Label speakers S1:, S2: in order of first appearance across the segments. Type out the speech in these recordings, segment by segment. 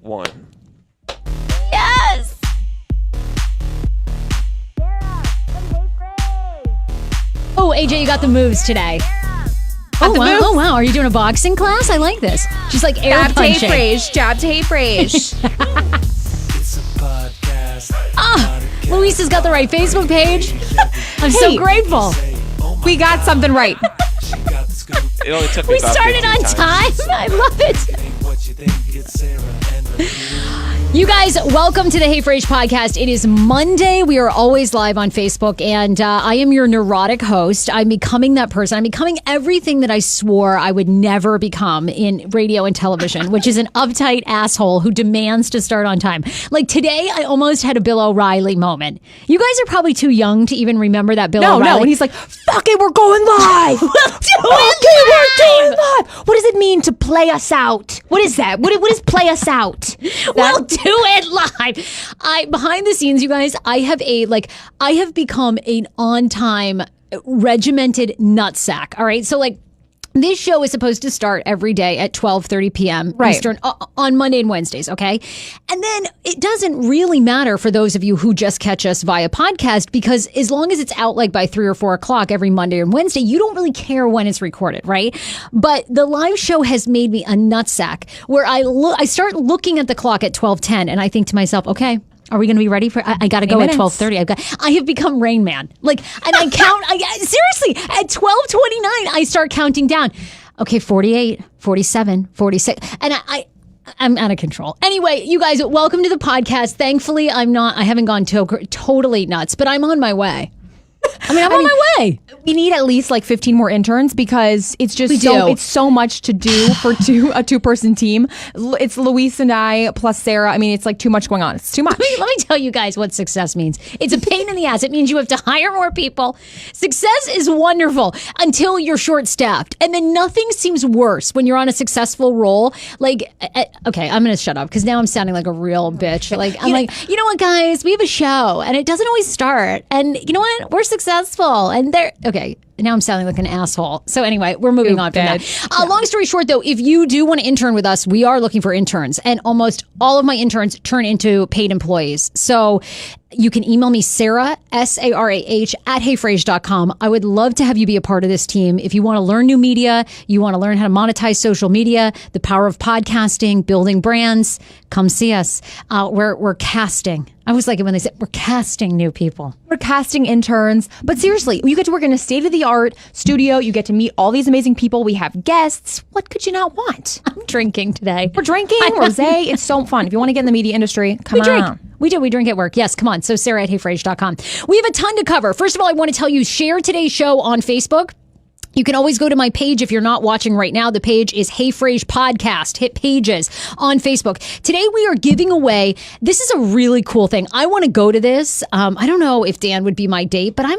S1: 1.
S2: Yes! Oh, AJ, you got the moves today. Oh, wow. Oh, wow. Are you doing a boxing class? I like this. She's like air
S3: jab
S2: punching.
S3: To Hey Frase. Jab to Hey Frase.
S4: It's a podcast.
S2: Luis has got the right Facebook page. I'm so grateful.
S3: We got something right.
S1: It only took me
S2: We
S1: about
S2: started
S1: 15
S2: on
S1: times.
S2: time. I love it. You guys, welcome to the Hey Frase Podcast. It is Monday. We are always live on Facebook, and I am your neurotic host. I'm becoming that person. I'm becoming everything that I swore I would never become in radio and television, which is an uptight asshole who demands to start on time. Like today, I almost had a Bill O'Reilly moment. You guys are probably too young to even remember that Bill O'Reilly.
S3: No, when he's like, fuck it, we're going live.
S2: We're
S3: We're doing live. What does it mean to play us out? What is that? What is play us out?
S2: We'll do it live. Behind the scenes, you guys, I have become an on-time, regimented nutsack. All right, so this show is supposed to start every day at 12:30 p.m. Eastern on Monday and Wednesdays, okay? And then it doesn't really matter for those of you who just catch us via podcast, because as long as it's out by 3 or 4 o'clock every Monday and Wednesday, you don't really care when it's recorded, right? But the live show has made me a nutsack where I start looking at the clock at 12:10 and I think to myself, okay, are we going to be ready for? I got to go at 12:30. I have become Rain Man. And I count. Seriously, at 12:29, I start counting down. Okay, 48, 47, 46, and I'm out of control. Anyway, you guys, welcome to the podcast. Thankfully, I haven't gone totally nuts, but I'm on my way. I'm on my way.
S3: We need at least 15 more interns because it's just it's so much to do for a two-person team. It's Luis and I plus Sarah. I mean, it's too much going on. It's too much.
S2: Let me tell you guys what success means. It's a pain in the ass. It means you have to hire more people. Success is wonderful until you're short-staffed. And then nothing seems worse when you're on a successful role. Okay, I'm going to shut up because now I'm sounding like a real bitch. You know what, guys? We have a show and it doesn't always start. And you know what? We're successful. And okay, now I'm sounding like an asshole. So anyway, we're moving on from that. Long story short, though, if you do want to intern with us, we are looking for interns. And almost all of my interns turn into paid employees. So you can email me, Sarah, SARAH, at heyfrase.com. I would love to have you be a part of this team. If you want to learn new media, you want to learn how to monetize social media, the power of podcasting, building brands, come see us. We're casting. I always like it when they say we're casting new people.
S3: We're casting interns. But seriously, you get to work in a state-of-the-art studio. You get to meet all these amazing people. We have guests. What could you not want?
S2: I'm drinking today.
S3: We're drinking rosé. It's so fun. If you want to get in the media industry, come on.
S2: We do. We drink at work. Yes, come on. So Sarah at heyfrase.com. We have a ton to cover. First of all, I want to tell you, share today's show on Facebook. You can always go to my page if you're not watching right now. The page is Hey Frase Podcast. Hit pages on Facebook. Today we are giving away, this is a really cool thing. I want to go to this. I don't know if Dan would be my date, but I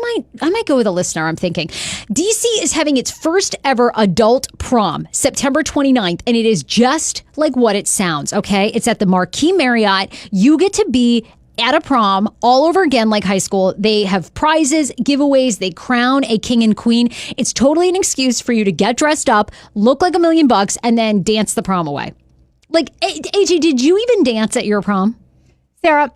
S2: might go with a listener, I'm thinking. DC is having its first ever adult prom, September 29th, and it is just like what it sounds, okay? It's at the Marquis Marriott. You get to be at a prom all over again like high school. They have prizes, giveaways, they crown a king and queen. It's totally an excuse for you to get dressed up, look like $1 million, and then dance the prom away. AJ, did you even dance at your prom?
S3: Sarah,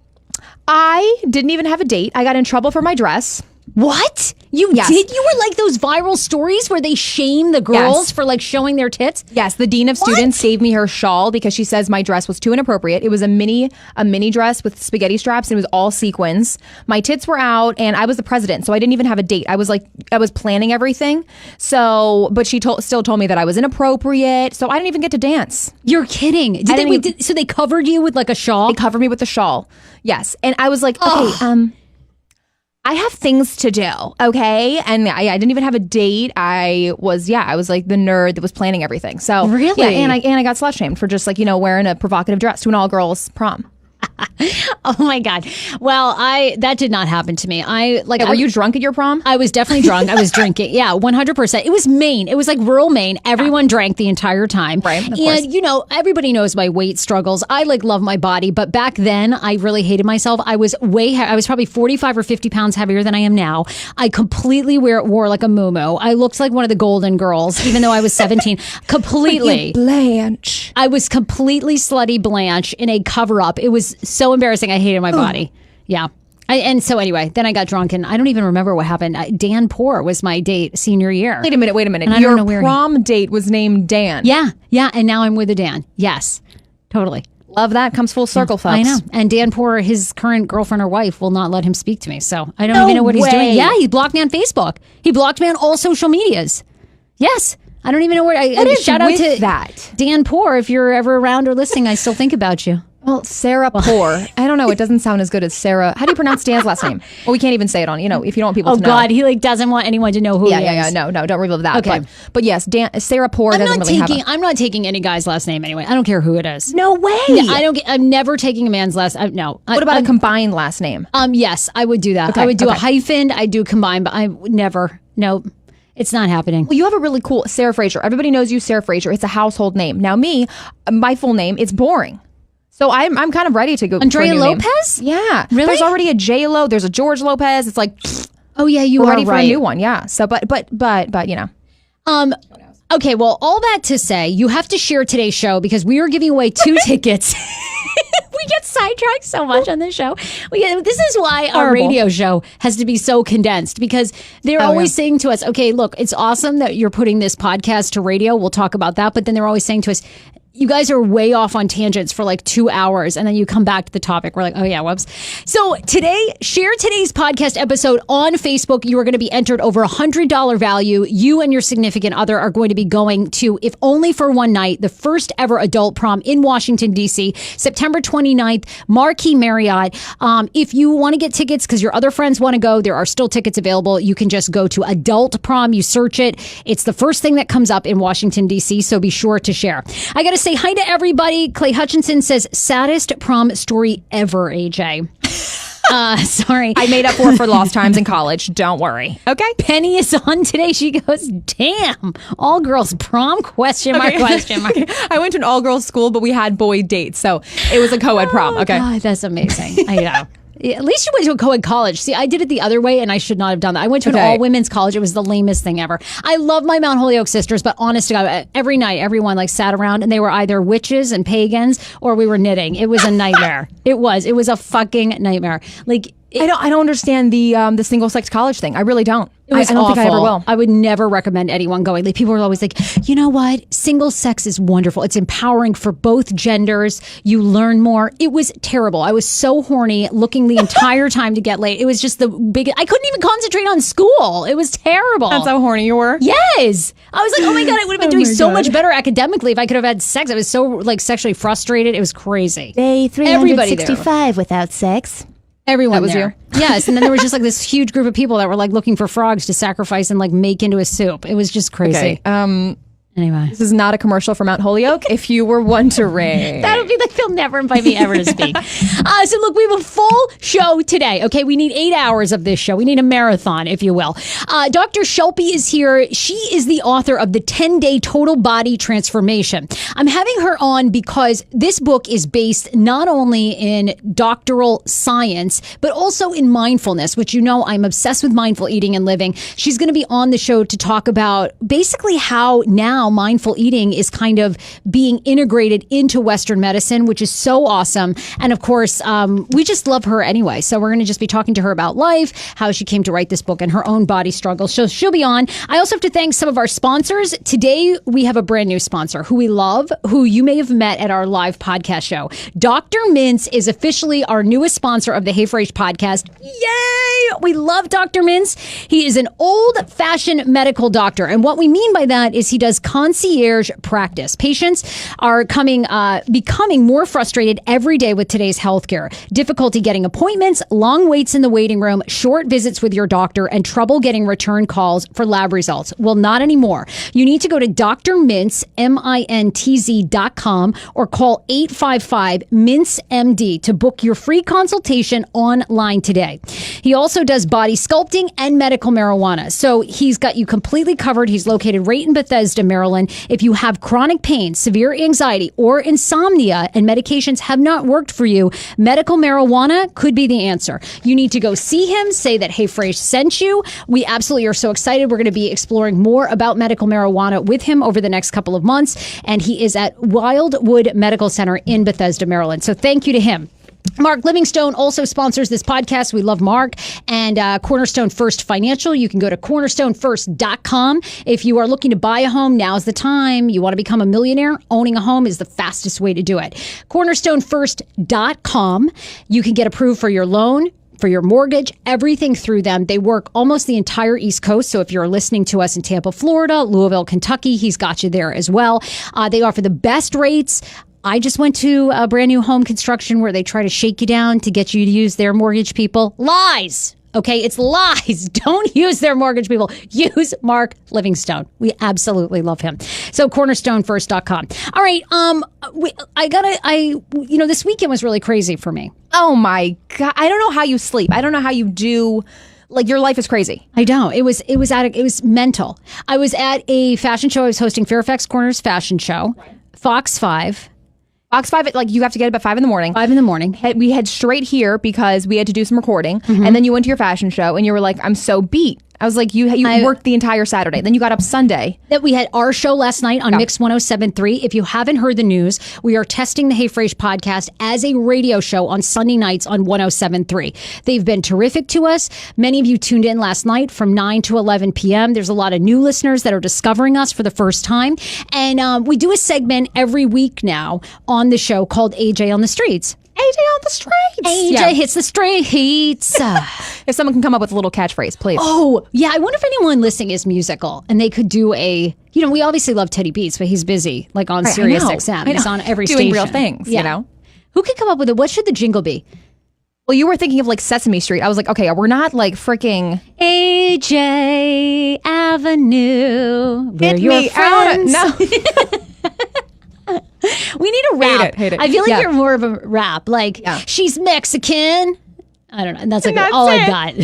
S3: I didn't even have a date. I got in trouble for my dress.
S2: What? You did? You were like those viral stories where they shame the girls for showing their tits?
S3: Yes, the dean of students gave me her shawl because she says my dress was too inappropriate. It was a mini dress with spaghetti straps and it was all sequins. My tits were out and I was the president, so I didn't even have a date. I was planning everything. So, but she still told me that I was inappropriate, so I didn't even get to dance.
S2: You're kidding. So they covered you with a shawl?
S3: They covered me with the shawl. Yes. And I was like, okay, I have things to do, okay? And I didn't even have a date. I was like the nerd that was planning everything. So
S2: really?
S3: Yeah, and I got slut shamed for just wearing a provocative dress to an all girls prom.
S2: Oh my God. Well, that did not happen to me.
S3: Were you drunk at your prom?
S2: I was definitely drunk. I was drinking. Yeah, 100%. It was Maine. It was like rural Maine. Everyone drank the entire time.
S3: Right. Of
S2: and
S3: course.
S2: everybody knows my weight struggles. I love my body, but back then I really hated myself. I was I was probably 45 or 50 pounds heavier than I am now. I completely wore like a muumuu. I looked like one of the Golden Girls, even though I was 17. Completely.
S3: Blanche.
S2: I was completely slutty Blanche in a cover up. It was so embarrassing. I hated my body. Yeah. And so anyway, then I got drunk and I don't even remember what happened. Dan Poor was my date senior year.
S3: Wait a minute.
S2: And I don't know where
S3: Your prom date was named Dan.
S2: Yeah. And now I'm with a Dan. Yes. Totally.
S3: Love that. Comes full circle, folks.
S2: I know. And Dan Poor, his current girlfriend or wife, will not let him speak to me. So I don't even know what he's doing. Yeah, he blocked me on Facebook. He blocked me on all social medias. Yes. I don't even know where. Shout out to
S3: that.
S2: Dan Poor. If you're ever around or listening, I still think about you.
S3: Well, Sarah Poor. I don't know. It doesn't sound as good as Sarah. How do you pronounce Dan's last name? Well, we can't even say it on, if you don't want people to know.
S2: Oh, God. He doesn't want anyone to know who he is.
S3: Yeah. No, don't reveal that.
S2: Okay.
S3: But yes, Sarah Poor doesn't really have
S2: I'm not taking any guy's last name anyway. I don't care who it is.
S3: No way.
S2: Yeah, I'm never taking a man's last. No.
S3: What about a combined last name?
S2: Yes, I would do that.
S3: Okay,
S2: I would do a hyphen. I do combine, but I would never. No. It's not happening.
S3: Well, you have a really cool Sarah Fraser. Everybody knows you, Sarah Fraser. It's a household name. Now, me, my full name, it's boring. So I'm kind of ready to go.
S2: Andrea
S3: for a new
S2: Lopez?
S3: Name. Yeah.
S2: Really?
S3: There's already a J Lo. There's a George Lopez. It's like,
S2: oh yeah, you
S3: we're
S2: are
S3: ready
S2: right.
S3: for a new one. Yeah. So, but
S2: Okay. Well, all that to say, you have to share today's show because we are giving away 2 tickets. We get sidetracked so much on this show. This is why our radio show has to be so condensed because they're always saying to us, okay, look, it's awesome that you're putting this podcast to radio. We'll talk about that. But then they're always saying to us, you guys are way off on tangents for like 2 hours and then you come back to the topic. We're like, oh yeah, whoops. So share today's podcast episode on Facebook. You are going to be entered over $100 value. You and your significant other are going to be going to, if only for one night, the first ever adult prom in Washington, D.C., September 29th, Marquee Marriott. If you want to get tickets because your other friends want to go, there are still tickets available. You can just go to adult prom. You search it. It's the first thing that comes up in Washington, D.C., so be sure to share. I got to say hi to everybody. Clay Hutchinson says, saddest prom story ever, AJ. Sorry.
S3: I made up for lost times in college. Don't worry. Okay.
S2: Penny is on today. She goes, damn, all girls prom, question mark.
S3: Okay. I went to an all girls school, but we had boy dates. So it was a co-ed prom. Okay.
S2: God, that's amazing. I know. At least you went to a co-ed college. See, I did it the other way, and I should not have done that. I went to an all-women's college. It was the lamest thing ever. I love my Mount Holyoke sisters, but honest to God, every night, everyone sat around, and they were either witches and pagans, or we were knitting. It was a nightmare. It was a fucking nightmare.
S3: I don't understand the single sex college thing. I really don't. I don't think I ever will.
S2: I would never recommend anyone going. People are always like, you know what? Single sex is wonderful. It's empowering for both genders. You learn more. It was terrible. I was so horny looking the entire time to get laid. It was just the biggest. I couldn't even concentrate on school. It was terrible.
S3: That's how horny you were?
S2: Yes. I was like, oh my God, I would have been doing so much better academically if I could have had sex. I was so sexually frustrated. It was crazy.
S3: Day 365 without sex.
S2: Everyone
S3: that was
S2: there.
S3: you.
S2: Yes, and then there was just this huge group of people that were looking for frogs to sacrifice and make into a soup. It was just crazy.
S3: Okay.
S2: Anyway,
S3: this is not a commercial for Mount Holyoke. If you were wondering,
S2: that would be they'll never invite me ever to speak. So look, we have a full show today. Okay, we need 8 hours of this show. We need a marathon, if you will. Dr. Shilpi is here. She is the author of the 10-Day Total Body Transformation. I'm having her on because this book is based not only in doctoral science, but also in mindfulness, which I'm obsessed with mindful eating and living. She's going to be on the show to talk about basically how now mindful eating is kind of being integrated into Western medicine, which is so awesome. And of course, we just love her anyway. So we're going to just be talking to her about life, how she came to write this book and her own body struggles. So she'll be on. I also have to thank some of our sponsors. Today, we have a brand new sponsor who we love, who you may have met at our live podcast show. Dr. Mintz is officially our newest sponsor of the Hey Frase Podcast. Yay! We love Dr. Mintz. He is an old-fashioned medical doctor. And what we mean by that is he does concierge practice. Patients are becoming more frustrated every day with today's healthcare. Difficulty getting appointments, long waits in the waiting room, short visits with your doctor, and trouble getting return calls for lab results. Well, not anymore. You need to go to Dr. Mintz, MINTZ.com, or call 855-MINTZ-MD to book your free consultation online today. He also does body sculpting and medical marijuana. So he's got you completely covered. He's located right in Bethesda, Maryland. If you have chronic pain, severe anxiety, or insomnia and medications have not worked for you, medical marijuana could be the answer. You need to go see him, say that Hey Frase sent you. We absolutely are so excited. We're going to be exploring more about medical marijuana with him over the next couple of months. And he is at Wildwood Medical Center in Bethesda, Maryland. So thank you to him. Mark Livingstone also sponsors this podcast. We love Mark. And Cornerstone First Financial. You can go to cornerstonefirst.com. If you are looking to buy a home, now's the time. You want to become a millionaire? Owning a home is the fastest way to do it. Cornerstonefirst.com. You can get approved for your loan, for your mortgage, everything through them. They work almost the entire East Coast. So if you're listening to us in Tampa, Florida, Louisville, Kentucky, he's got you there as well. They offer the best rates. I just went to a brand new home construction where they try to shake you down to get you to use their mortgage people. Lies. Okay, it's lies. Don't use their mortgage people. Use Mark Livingstone. We absolutely love him. So cornerstonefirst.com. All right, this weekend was really crazy for me.
S3: Oh my God. I don't know how you sleep. I don't know how you do. Like, your life is crazy.
S2: I know. It was mental. I was at a fashion show. I was hosting Fairfax Corners Fashion Show. Right. Fox 5.
S3: Fox 5, like, you have to get up at 5 in the morning.
S2: 5 in the morning.
S3: We head straight here because we had to do some recording. Mm-hmm. And then you went to your fashion show and you were like, I'm so beat. I was like, you worked the entire Saturday. Then you got up Sunday.
S2: That we had our show last night on Mix 107.3. If you haven't heard the news, we are testing the Hey Frase podcast as a radio show on Sunday nights on 107.3. They've been terrific to us. Many of you tuned in last night from 9 to 11 p.m. There's a lot of new listeners that are discovering us for the first time. And we do a segment every week now on the show called AJ on the Streets.
S3: AJ on the streets.
S2: AJ hits the streets.
S3: If someone can come up with a little catchphrase, please.
S2: Oh, yeah. I wonder if anyone listening is musical and they could do we obviously love Teddy Beats, but he's busy, like on Sirius XM. He's on every
S3: doing
S2: station.
S3: Real things, you know?
S2: Who could come up with it? What should the jingle be?
S3: Well, you were thinking of like Sesame Street. I was like, okay, we're not like freaking
S2: AJ Avenue. Get me out of...
S3: No.
S2: We need a rap.
S3: Hate it.
S2: I feel like you're more of a rap. Like, she's Mexican. I don't know. And that's like all I've got.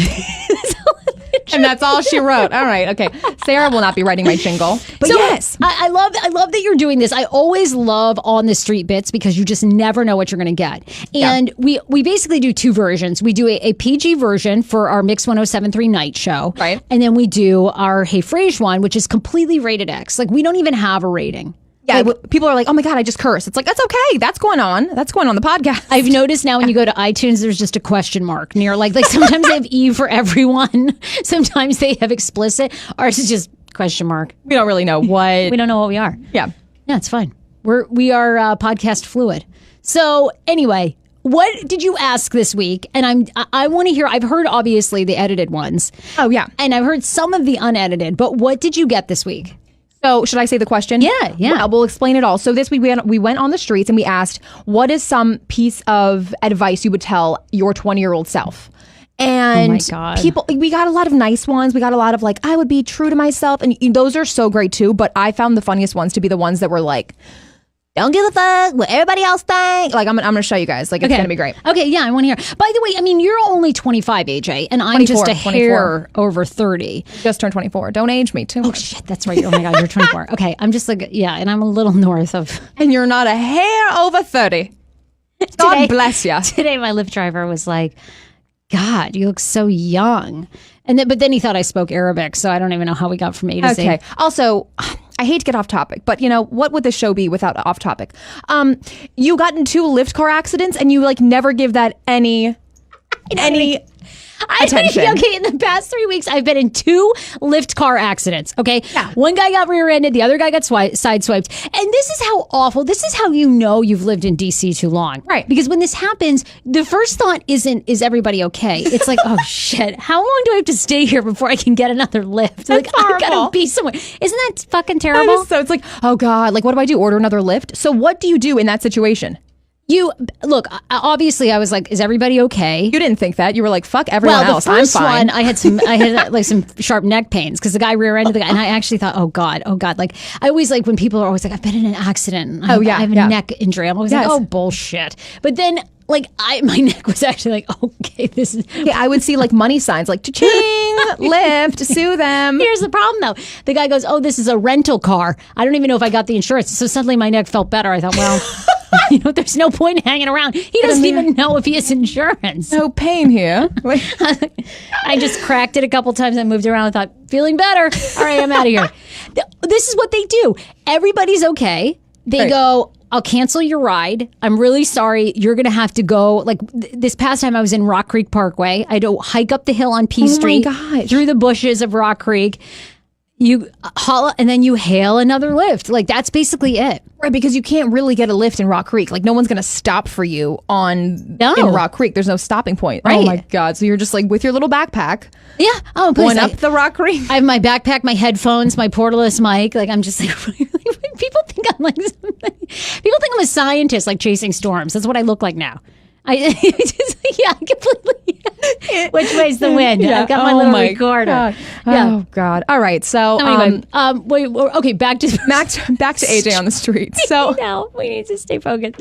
S3: And that's all she wrote. All right. Okay. Sarah will not be writing my jingle. But
S2: so,
S3: yes.
S2: I love that you're doing this. I always love on the street bits because you just never know what you're going to get. And we basically do two versions. We do a PG version for our Mix 107.3 night show.
S3: Right.
S2: And then we do our Hey Frase one, which is completely rated X. Like, we don't even have a rating.
S3: Yeah, people are like, oh my God, I just cursed. It's like, that's okay. That's going on. That's going on the podcast.
S2: I've noticed now when you go to iTunes, there's just a question mark near, like sometimes they have E for everyone. Sometimes they have explicit. Ours is just question mark.
S3: We don't really know what.
S2: We don't know what we are.
S3: Yeah.
S2: Yeah, it's fine. We are podcast fluid. So anyway, what did you ask this week? And I want to hear, I've heard obviously the edited ones.
S3: Oh yeah.
S2: And I've heard some of the unedited, but what did you get this week?
S3: So should I say the question?
S2: Yeah.
S3: Well, we'll explain it all. So this week we went on the streets and we asked, what is some piece of advice you would tell your 20-year-old self? And
S2: oh my God.
S3: People, we got a lot of nice ones. We got a lot of like, I would be true to myself. And those are so great too. But I found the funniest ones to be the ones that were like, don't give a fuck what everybody else thinks. Like, I'm going to show you guys. Like, it's going to be great.
S2: Okay, yeah, I want to hear. By the way, I mean, you're only 25, AJ, and I'm
S3: 24,
S2: just a hair over 30.
S3: Just turned 24. Don't age me too much.
S2: Oh, shit, that's right. Oh, my God, you're 24. Okay, I'm just like, yeah, and I'm a little north of...
S3: And you're not a hair over 30. God bless you.
S2: Today, my Lyft driver was like, God, you look so young. But then he thought I spoke Arabic, so I don't even know how we got from A to Z.
S3: Okay. Also, I hate to get off topic, but what would the show be without off topic? You got in 2 Lyft car accidents and you like never give that any any attention.
S2: Okay, in the past 3 weeks, I've been in 2 Lyft car accidents. Okay,
S3: Yeah.
S2: one guy got rear-ended, the other guy got sideswiped, and this is how awful. This is how you know you've lived in DC too long,
S3: Right?
S2: Because when this happens, the first thought isn't "Is everybody okay?" It's like, "Oh shit, how long do I have to stay here before I can get another Lyft?" Like I gotta
S3: horrible.
S2: be somewhere. Isn't that fucking
S3: That
S2: terrible?
S3: is so it's like, oh God, like what do I do? Order another Lyft? So what do you do in that situation?
S2: You look. Obviously, I was like, "Is everybody okay?"
S3: You didn't think that. You were like, fuck everyone
S2: Well, the
S3: else.
S2: first
S3: I'm fine.
S2: one, I had like some sharp neck pains because the guy rear-ended the guy, and I actually thought, oh god. Like I always like when people are always like, I've been in an accident. I have a neck injury. I'm always like, oh bullshit. But then like my neck was actually like, okay, this is.
S3: Okay, I would see like money signs like cha-ching, Lyft, sue them.
S2: Here's the problem though. The guy goes, oh, this is a rental car. I don't even know if I got the insurance. So suddenly my neck felt better. I thought, well. There's no point hanging around. He doesn't even know if he has insurance.
S3: No pain here.
S2: I just cracked it a couple times. I moved around and thought, feeling better. All right, I'm out of here. This is what they do. Everybody's okay. They go, I'll cancel your ride. I'm really sorry. You're going to have to go. Like this past time I was in Rock Creek Parkway. I had to hike up the hill on P Street through the bushes of Rock Creek. You holla and then you hail another Lyft. Like that's basically it.
S3: Right, because you can't really get a Lyft in Rock Creek. Like no one's going to stop for you in Rock Creek. There's no stopping point.
S2: Right.
S3: Oh my God. So you're just like with your little backpack.
S2: Yeah. Oh,
S3: going up the Rock Creek.
S2: I have my backpack, my headphones, my portaless mic. Like I'm just like people think I'm like people think I'm a scientist, like chasing storms. That's what I look like now. Completely. Which way's the wind?
S3: Yeah.
S2: I've got my little recorder.
S3: God.
S2: Yeah.
S3: Oh God. All right. So
S2: anyway, wait. Okay, back to
S3: AJ on the street. So
S2: now we need to stay focused.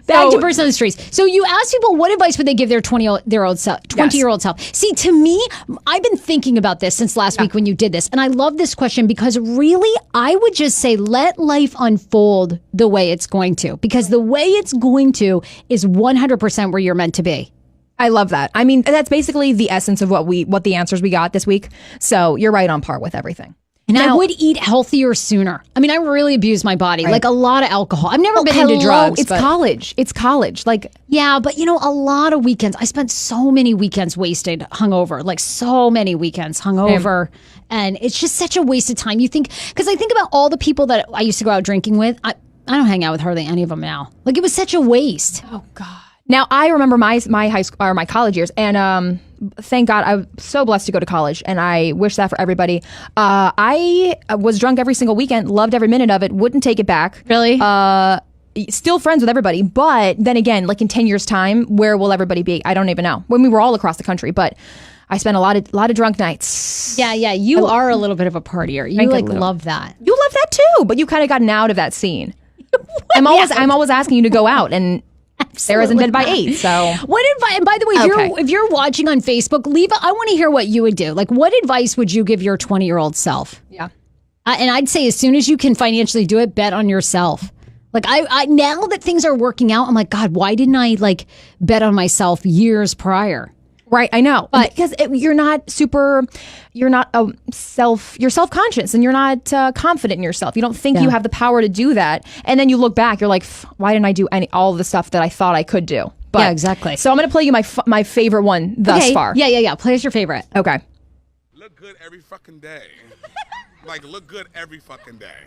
S2: Back to person on the streets. So you ask people what advice would they give their 20-year-old self? See, to me, I've been thinking about this since last week when you did this, and I love this question because really, I would just say let life unfold the way it's going to, because the way it's going to is 100% where you're meant to be.
S3: I love that. I mean, that's basically the essence of what the answers we got this week. So you're right on par with everything.
S2: And I would eat healthier sooner. I mean, I really abuse my body, like a lot of alcohol. I've never been into drugs.
S3: It's college. It's college. Like,
S2: yeah, but a lot of weekends. I spent so many weekends wasted, hungover, like so many weekends hungover. And it's just such a waste of time. You think, because I think about all the people that I used to go out drinking with. I don't hang out with hardly any of them now. Like it was such a waste.
S3: Oh God. Now I remember my high school or my college years, and thank God I was so blessed to go to college, and I wish that for everybody. I was drunk every single weekend, loved every minute of it, wouldn't take it back.
S2: Really?
S3: Still friends with everybody, but then again, like in 10 years' time, where will everybody be? I don't even know. When we were all across the country, but I spent a lot of drunk nights.
S2: Yeah. You are a little bit of a partier. You like love that.
S3: You love that too, but you kind of gotten out of that scene. I'm always asking you to go out, and Sarah's in bed by 8. So
S2: what advice? And by the way, if you're watching on Facebook, leave. I want to hear what you would do. Like, what advice would you give your 20-year-old self?
S3: Yeah,
S2: and I'd say as soon as you can financially do it, bet on yourself. Like I now that things are working out, I'm like, God, why didn't I like bet on myself years prior?
S3: Right, I know, but because you're self-conscious and you're not confident in yourself. You don't think you have the power to do that, and then you look back, you're like, why didn't I do all the stuff that I thought I could do? But,
S2: yeah, exactly.
S3: So I'm going to play you my favorite one thus far.
S2: Yeah. Play us your favorite.
S3: Okay.
S5: Look good every fucking day. Like look good every fucking day.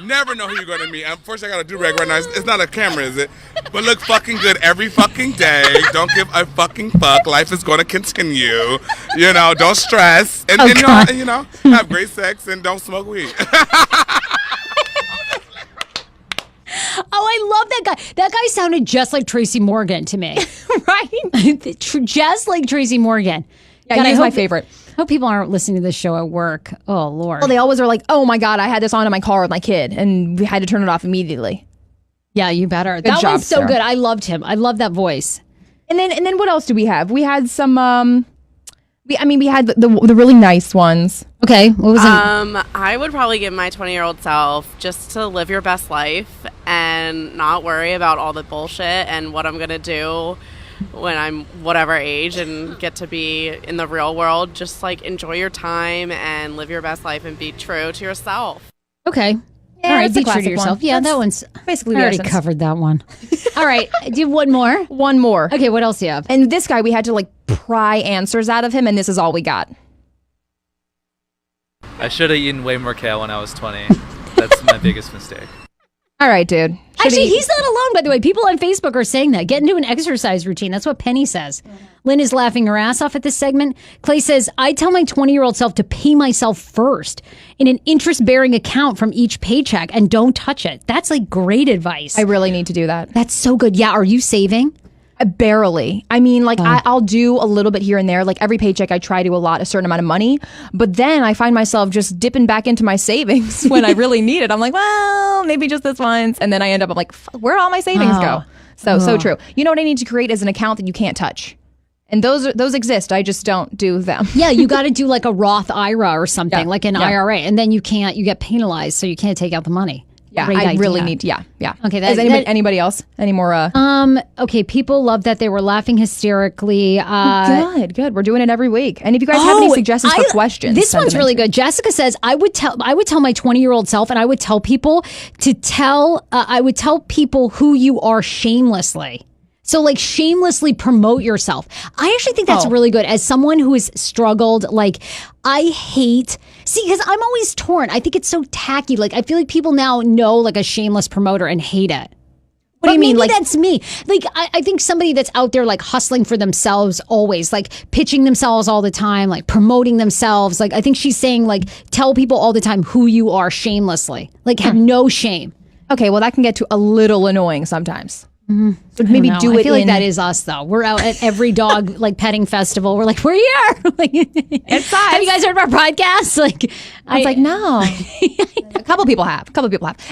S5: Never know who you're gonna meet. First, I got a do-rag right now. It's not a camera, is it? But look fucking good every fucking day. Don't give a fucking fuck. Life is gonna continue. Don't stress. And have great sex and don't smoke weed.
S2: Oh, I love that guy. That guy sounded just like Tracy Morgan to me. Right? Just like Tracy Morgan.
S3: Yeah, he's my favorite.
S2: I hope people aren't listening to this show at work. Oh, Lord.
S3: Well, they always are like, oh my God, I had this on in my car with my kid, and we had to turn it off immediately.
S2: Yeah, you better.
S3: Good job,
S2: one's so
S3: Sarah.
S2: good. I loved him. I love that voice.
S3: And then what else do we have? We had some, we had the really nice ones.
S2: Okay. What was it?
S6: I would probably give my 20-year-old self just to live your best life and not worry about all the bullshit and what I'm going to do when I'm whatever age and get to be in the real world. Just like enjoy your time and live your best life and be true to yourself.
S2: Okay. All right,
S3: it's a
S2: be true to
S3: classic
S2: yourself.
S3: one.
S2: Yeah,
S3: That's
S2: that one's
S3: basically
S2: I
S3: the
S2: already
S3: essence.
S2: covered that one. All right, do you have one more?
S3: One more.
S2: Okay, what else do you have?
S3: And this guy, we had to like pry answers out of him, and this is all we got.
S1: I should have eaten way more kale when I was 20. That's my biggest mistake.
S3: All right, dude.
S2: Actually, he's not alone, by the way. People on Facebook are saying that. Get into an exercise routine. That's what Penny says. Lynn is laughing her ass off at this segment. Clay says, I tell my 20-year-old self to pay myself first in an interest-bearing account from each paycheck and don't touch it. That's like great advice.
S3: I really need to do that.
S2: That's so good. Yeah, are you saving?
S3: Barely. I mean, like I'll do a little bit here and there. Like every paycheck, I try to allot a certain amount of money, but then I find myself just dipping back into my savings when I really need it. I'm like, well, maybe just this once, and then I end up. I'm like, where'd all my savings go? So true. You know what I need to create is an account that you can't touch, and those exist. I just don't do them.
S2: Yeah, you got to do like a Roth IRA or something,
S3: Yeah,
S2: like an
S3: yeah.
S2: IRA, and then you get penalized, so you can't take out the money.
S3: Yeah,
S2: Great
S3: I
S2: idea.
S3: really need. Yeah.
S2: Okay,
S3: Is anybody else? Any more?
S2: Okay, people love that. They were laughing hysterically.
S3: Good. We're doing it every week. And if you guys have any suggestions for questions,
S2: This
S3: send
S2: one's
S3: them
S2: really
S3: in.
S2: good. Jessica says, I would tell my 20-year-old self, and I would tell people I would tell people who you are shamelessly. So like shamelessly promote yourself. I actually think that's really good. As someone who has struggled, like because I'm always torn. I think it's so tacky. Like I feel like people now know like a shameless promoter and hate it.
S3: What do you mean?
S2: Maybe
S3: Like
S2: that's me. Like I think somebody that's out there like hustling for themselves always, like pitching themselves all the time, like promoting themselves. Like I think she's saying like tell people all the time who you are shamelessly. Like have no shame.
S3: okay, well that can get to a little annoying sometimes. So maybe
S2: No,
S3: do
S2: I
S3: it.
S2: feel like that is us though. We're out at every dog like petting festival. We're like, we're here. Like, have you guys heard of our podcast? Like,
S3: I was like, no. A couple people have.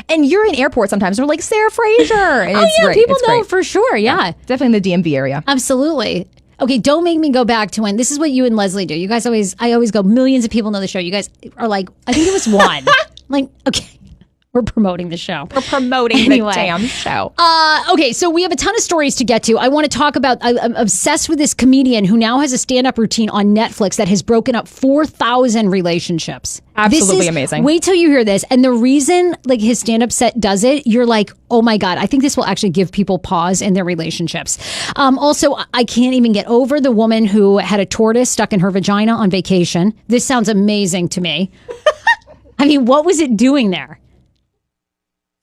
S3: And you're in airports sometimes. They're like, Sarah Fraser. And it's great.
S2: people
S3: It's
S2: know
S3: great.
S2: for sure. Yeah,
S3: Definitely in the DMV area.
S2: absolutely. Okay, don't make me go back to when this is what you and Leslie do. You guys I always go, millions of people know the show. You guys are like, I think it was one. Like, okay, we're promoting the show.
S3: We're promoting
S2: Anyway.
S3: the damn show.
S2: Okay, so we have a ton of stories to get to. I want to talk about, I'm obsessed with this comedian who now has a stand-up routine on Netflix that has broken up 4,000 relationships.
S3: Absolutely
S2: This is,
S3: amazing.
S2: Wait till you hear this. And the reason like his stand-up set does it, you're like, oh my God, I think this will actually give people pause in their relationships. Also, I can't even get over the woman who had a tortoise stuck in her vagina on vacation. This sounds amazing to me. I mean, what was it doing there?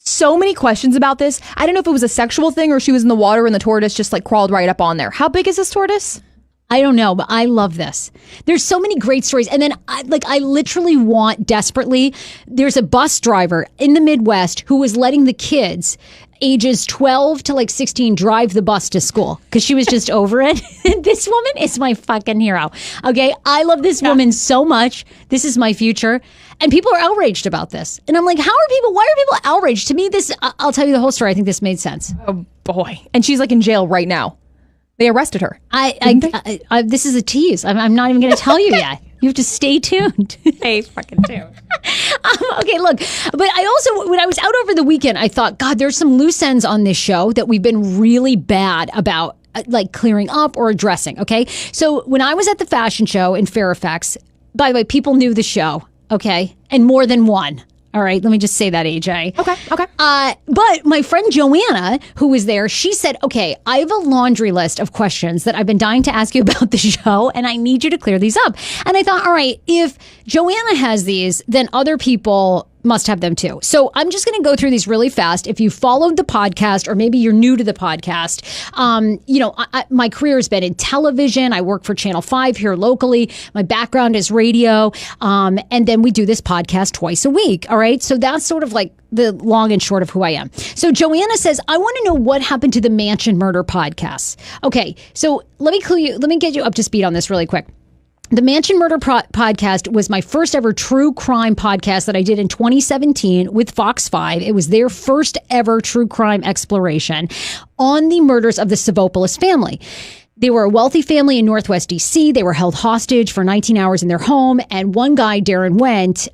S3: So many questions about this. I don't know if it was a sexual thing or she was in the water and the tortoise just like crawled right up on there. How big is this tortoise?
S2: I don't know, but I love this. There's so many great stories. And then I literally want desperately, there's a bus driver in the Midwest who was letting the kids ages 12 to like 16 drive the bus to school because she was just over it. This woman is my fucking hero. Okay. I love this woman so much. This is my future. And people are outraged about this. And I'm like, why are people outraged? To me, I'll tell you the whole story. I think this made sense.
S3: Oh boy. And she's like in jail right now. They arrested her.
S2: This is a tease. I'm not even going to tell you yet. You have to stay tuned.
S3: Hey, fucking tuned.
S2: Okay, look, but I also, when I was out over the weekend, I thought, God, there's some loose ends on this show that we've been really bad about like clearing up or addressing. Okay. So when I was at the fashion show in Fairfax, by the way, people knew the show. Okay. And more than one. All right, let me just say that, AJ.
S3: Okay.
S2: But my friend Joanna, who was there, she said, okay, I have a laundry list of questions that I've been dying to ask you about the show, and I need you to clear these up. And I thought, all right, if Joanna has these, then other people must have them too. So I'm just going to go through these really fast. If you followed the podcast, or maybe you're new to the podcast, my career has been in television. I work for Channel 5 here locally. My background is radio. And then we do this podcast twice a week. All right. So that's sort of like the long and short of who I am. So Joanna says, I want to know what happened to the Mansion Murder podcast. Okay. So let me get you up to speed on this really quick. The Mansion Murder podcast was my first ever true crime podcast that I did in 2017 with Fox 5. It was their first ever true crime exploration on the murders of the Savopoulos family. They were a wealthy family in Northwest DC. They were held hostage for 19 hours in their home. And one guy, Darren Wendt,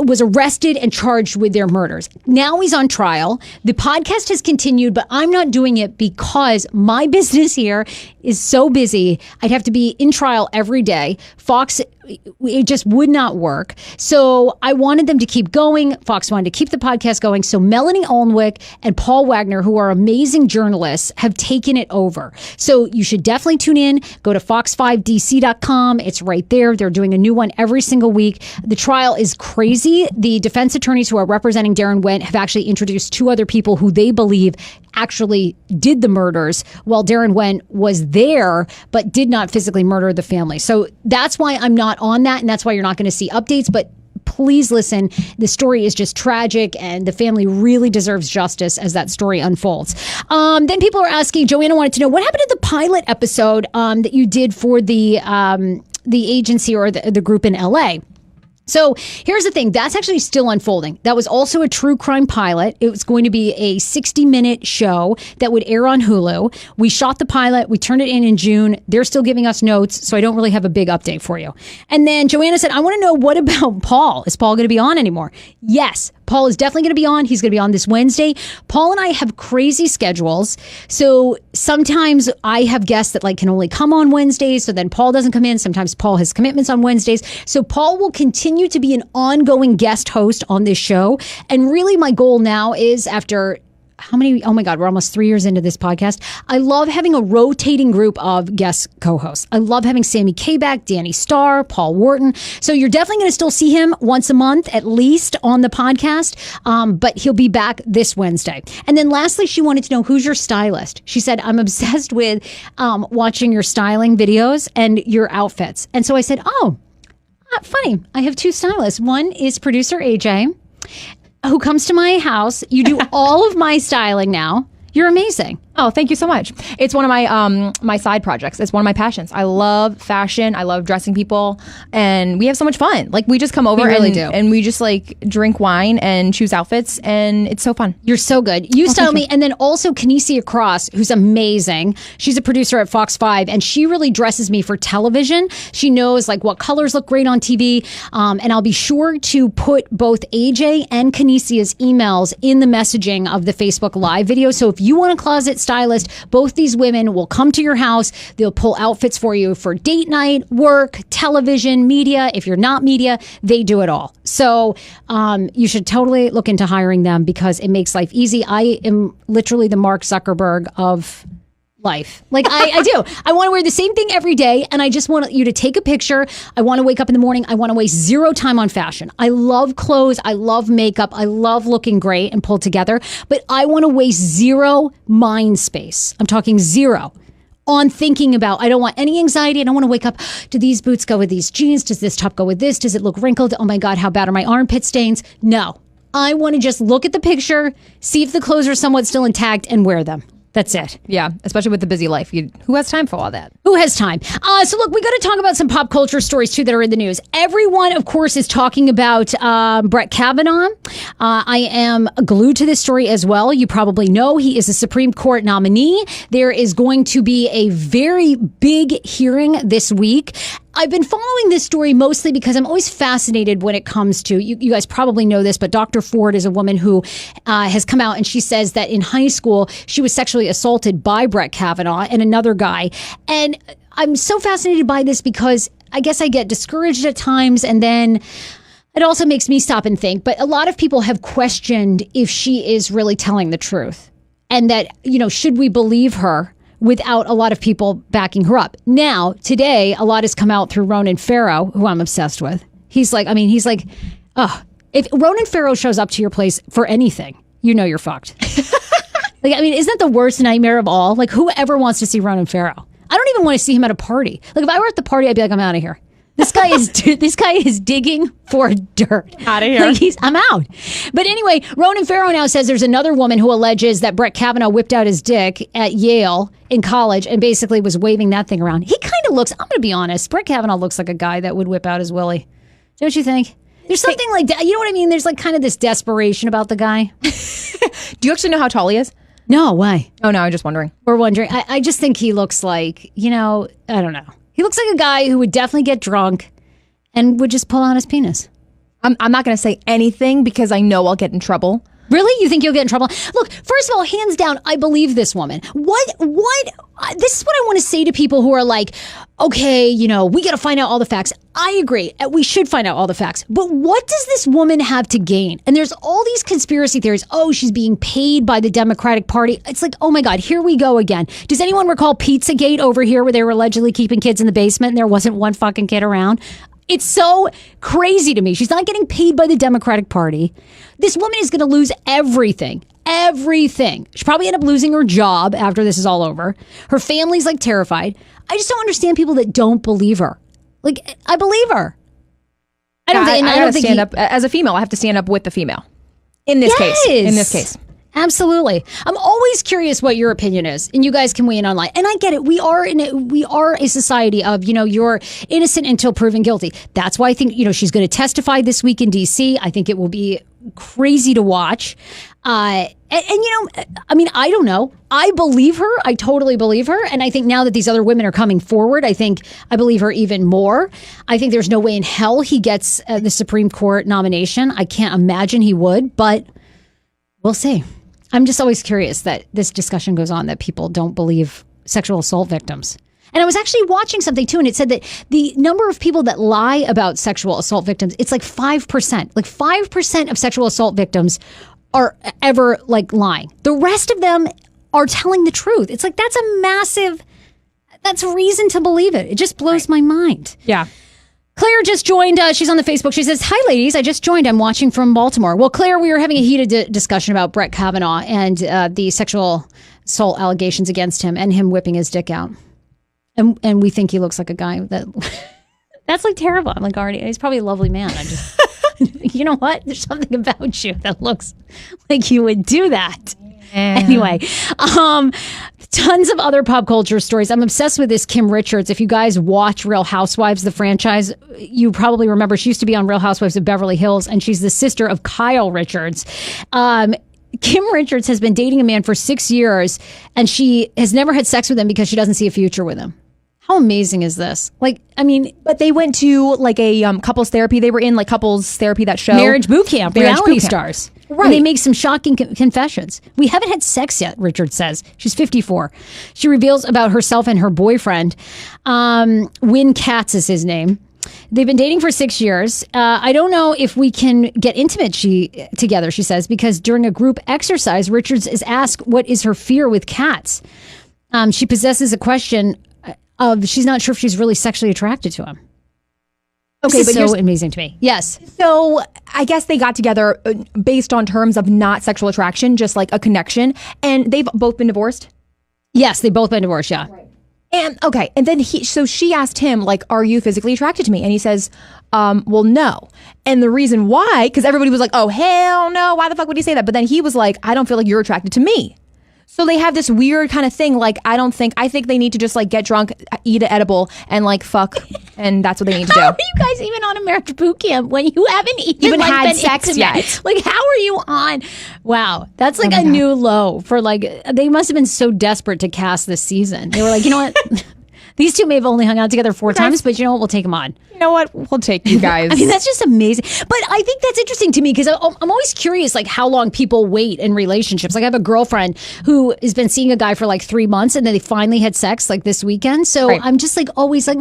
S2: was arrested and charged with their murders. Now he's on trial. The podcast has continued, but I'm not doing it because my business here is so busy. I'd have to be in trial every day. Fox it just would not work. So I wanted them to keep going. Fox wanted to keep the podcast going. So Melanie Olnwick and Paul Wagner, who are amazing journalists, have taken it over. So you should definitely tune in. Go to fox5dc.com. It's right there. They're doing a new one every single week. The trial is crazy. The defense attorneys who are representing Darren Wendt have actually introduced 2 other people who they believe actually did the murders while Darren Wendt was there but did not physically murder the family. So that's why I'm not on that, and that's why you're not going to see updates. But please listen. The story is just tragic, and the family really deserves justice as that story unfolds. Then people are asking, Joanna wanted to know, what happened to the pilot episode that you did for the agency or the group in LA? So here's the thing. That's actually still unfolding. That was also a true crime pilot. It was going to be a 60-minute show that would air on Hulu. We shot the pilot. We turned it in June. They're still giving us notes, so I don't really have a big update for you. And then Joanna said, I want to know, what about Paul? Is Paul going to be on anymore? Yes. Paul is definitely going to be on. He's going to be on this Wednesday. Paul and I have crazy schedules. So sometimes I have guests that can only come on Wednesdays. So then Paul doesn't come in. Sometimes Paul has commitments on Wednesdays. So Paul will continue to be an ongoing guest host on this show. And really my goal now is, after how many? Oh my God, we're almost 3 years into this podcast. I love having a rotating group of guest co-hosts. I love having Sammy K back, Danny Starr, Paul Wharton. So you're definitely going to still see him once a month, at least, on the podcast. But he'll be back this Wednesday. And then lastly, she wanted to know, who's your stylist? She said, I'm obsessed with watching your styling videos and your outfits. And so I said, funny. I have 2 stylists. One is producer AJ, who comes to my house. You do all of my styling now. You're amazing.
S3: Oh, thank you so much. It's one of my my side projects. It's one of my passions. I love fashion. I love dressing people, and we have so much fun. We just come over and we just drink wine and choose outfits, and it's so fun.
S2: You're so good. You style me. And then also Kinesia Cross, who's amazing. She's a producer at Fox 5, and she really dresses me for television. She knows what colors look great on TV. And I'll be sure to put both AJ and Kinesia's emails in the messaging of the Facebook Live video. So if you want a closet stylist, both these women will come to your house. They'll pull outfits for you for date night, work, television, media. If you're not media, they do it all. So you should totally look into hiring them, because it makes life easy. I am literally the Mark Zuckerberg of life. I do. I want to wear the same thing every day, and I just want you to take a picture. I want to wake up in the morning. I want to waste 0 time on fashion. I love clothes. I love makeup. I love looking great and pulled together, but I want to waste 0 mind space. I'm talking 0 on thinking about, I don't want any anxiety. I don't want to wake up, do these boots go with these jeans? Does this top go with this? Does it look wrinkled? Oh my God, how bad are my armpit stains? No. I want to just look at the picture, see if the clothes are somewhat still intact, and wear them. That's it.
S3: Yeah, especially with the busy life. Who has time for all that?
S2: Who has time? So look, we got to talk about some pop culture stories too that are in the news. Everyone, of course, is talking about Brett Kavanaugh. I am glued to this story as well. You probably know he is a Supreme Court nominee. There is going to be a very big hearing this week. I've been following this story mostly because I'm always fascinated when it comes to, you guys probably know this, but Dr. Ford is a woman who has come out, and she says that in high school, she was sexually assaulted by Brett Kavanaugh and another guy. And I'm so fascinated by this because I guess I get discouraged at times, and then it also makes me stop and think. But a lot of people have questioned if she is really telling the truth, and that, should we believe her without a lot of people backing her up. Now, today, a lot has come out through Ronan Farrow, who I'm obsessed with. He's like, if Ronan Farrow shows up to your place for anything, you're fucked. Isn't that the worst nightmare of all? Whoever wants to see Ronan Farrow? I don't even want to see him at a party. If I were at the party, I'd be like, I'm out of here. This guy is digging for dirt.
S3: Out of here.
S2: I'm out. But anyway, Ronan Farrow now says there's another woman who alleges that Brett Kavanaugh whipped out his dick at Yale in college and basically was waving that thing around. He kind of looks, I'm going to be honest, Brett Kavanaugh looks like a guy that would whip out his willy. Don't you think? There's something like that. You know what I mean? There's kind of this desperation about the guy.
S3: Do you actually know how tall he is?
S2: No, why?
S3: Oh, no, I'm just wondering.
S2: We're wondering. I just think he looks like, I don't know. He looks like a guy who would definitely get drunk and would just pull out his penis.
S3: I'm not going to say anything because I know I'll get in trouble.
S2: Really? You think you'll get in trouble? Look, first of all, hands down, I believe this woman. This is what I want to say to people who are like, okay, we got to find out all the facts. I agree. We should find out all the facts. But what does this woman have to gain? And there's all these conspiracy theories. Oh, she's being paid by the Democratic Party. It's like, oh my God, here we go again. Does anyone recall Pizzagate over here where they were allegedly keeping kids in the basement and there wasn't one fucking kid around? It's so crazy to me. She's not getting paid by the Democratic Party. This woman is going to lose everything. Everything. She'll probably end up losing her job after this is all over. Her family's like terrified. I just don't understand people that don't believe her. Like, I believe her. I don't think
S3: stand up as a female. I have to stand up with the female in this case. In this case.
S2: Absolutely. I'm always curious what your opinion is, and you guys can weigh in online. And I get it. We are a society of, you're innocent until proven guilty. That's why I think, she's going to testify this week in DC. I think it will be crazy to watch. I don't know. I believe her. I totally believe her. And I think now that these other women are coming forward, I believe her even more. I think there's no way in hell he gets the Supreme Court nomination. I can't imagine he would, but we'll see. I'm just always curious that this discussion goes on that people don't believe sexual assault victims. And I was actually watching something too, and it said that the number of people that lie about sexual assault victims, it's like 5%. Like 5% of sexual assault victims are ever like lying. The rest of them are telling the truth. It's like, that's a reason to believe it. It just blows my mind.
S3: Yeah.
S2: Claire just joined. She's on the Facebook. She says, hi, ladies. I just joined. I'm watching from Baltimore. Well, Claire, we were having a heated discussion about Brett Kavanaugh and the sexual assault allegations against him and him whipping his dick out. And we think he looks like a guy that's like terrible. I'm like, already, he's probably a lovely man. I just, you know what? There's something about you that looks like you would do that. Anyway, tons of other pop culture stories. I'm obsessed with this Kim Richards. If you guys watch Real Housewives, the franchise, you probably remember she used to be on Real Housewives of Beverly Hills, and she's the sister of Kyle Richards. Kim Richards has been dating a man for 6 years, and she has never had sex with him because she doesn't see a future with him. How amazing is this?
S3: But they went to like a couples therapy. They were in like couples therapy, that show.
S2: Marriage Boot Camp, reality stars. Right. And they make some shocking confessions. We haven't had sex yet, Richard says. She's 54. She reveals about herself and her boyfriend. Wynn Katz is his name. They've been dating for 6 years. I don't know if we can get intimate together, she says, because during a group exercise, Richards is asked what is her fear with cats. She possesses a question of she's not sure if she's really sexually attracted to him. Okay, but so amazing to me. Yes.
S3: So I guess they got together based on terms of not sexual attraction, just like a connection. And they've both been divorced?
S2: Yes, they've both been divorced, yeah. Right.
S3: And okay, and then she asked him, like, are you physically attracted to me? And he says, well, no. And the reason why, because everybody was like, oh, hell no, why the fuck would he say that? But then he was like, I don't feel like you're attracted to me. So they have this weird kind of thing. Like, I think they need to just like get drunk, eat an edible, and like fuck, and that's what they need to do.
S2: How are you guys even on a marriage boot camp when you haven't even like, had sex intimate yet? Like, how are you on? Wow, that's like a new low for like. They must have been so desperate to cast this season. They were like, you know what? These two may have only hung out together 4 times, but you know what? We'll take them on.
S3: You know what? We'll take you guys.
S2: I mean, that's just amazing. But I think that's interesting to me because I'm always curious, like, how long people wait in relationships. Like, I have a girlfriend who has been seeing a guy for like 3 months and then they finally had sex like this weekend. So right. I'm just like always like,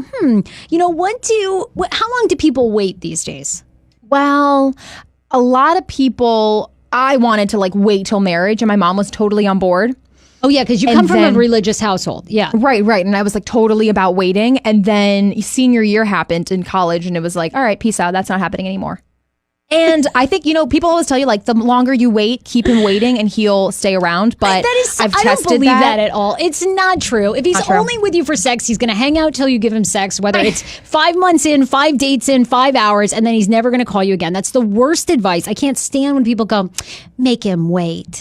S2: you know, how long do people wait these days?
S3: Well, a lot of people, I wanted to like wait till marriage and my mom was totally on board.
S2: Oh, yeah, because you come from a religious household. Yeah.
S3: Right. And I was like totally about waiting. And then senior year happened in college and it was like, all right, peace out. That's not happening anymore. And I think, you know, people always tell you like the longer you wait, keep him waiting and he'll stay around. But I
S2: don't believe that at all. It's not true. If he's only with you for sex, he's going to hang out till you give him sex, whether it's 5 months in, 5 dates in, 5 hours, and then he's never going to call you again. That's the worst advice. I can't stand when people go, make him wait.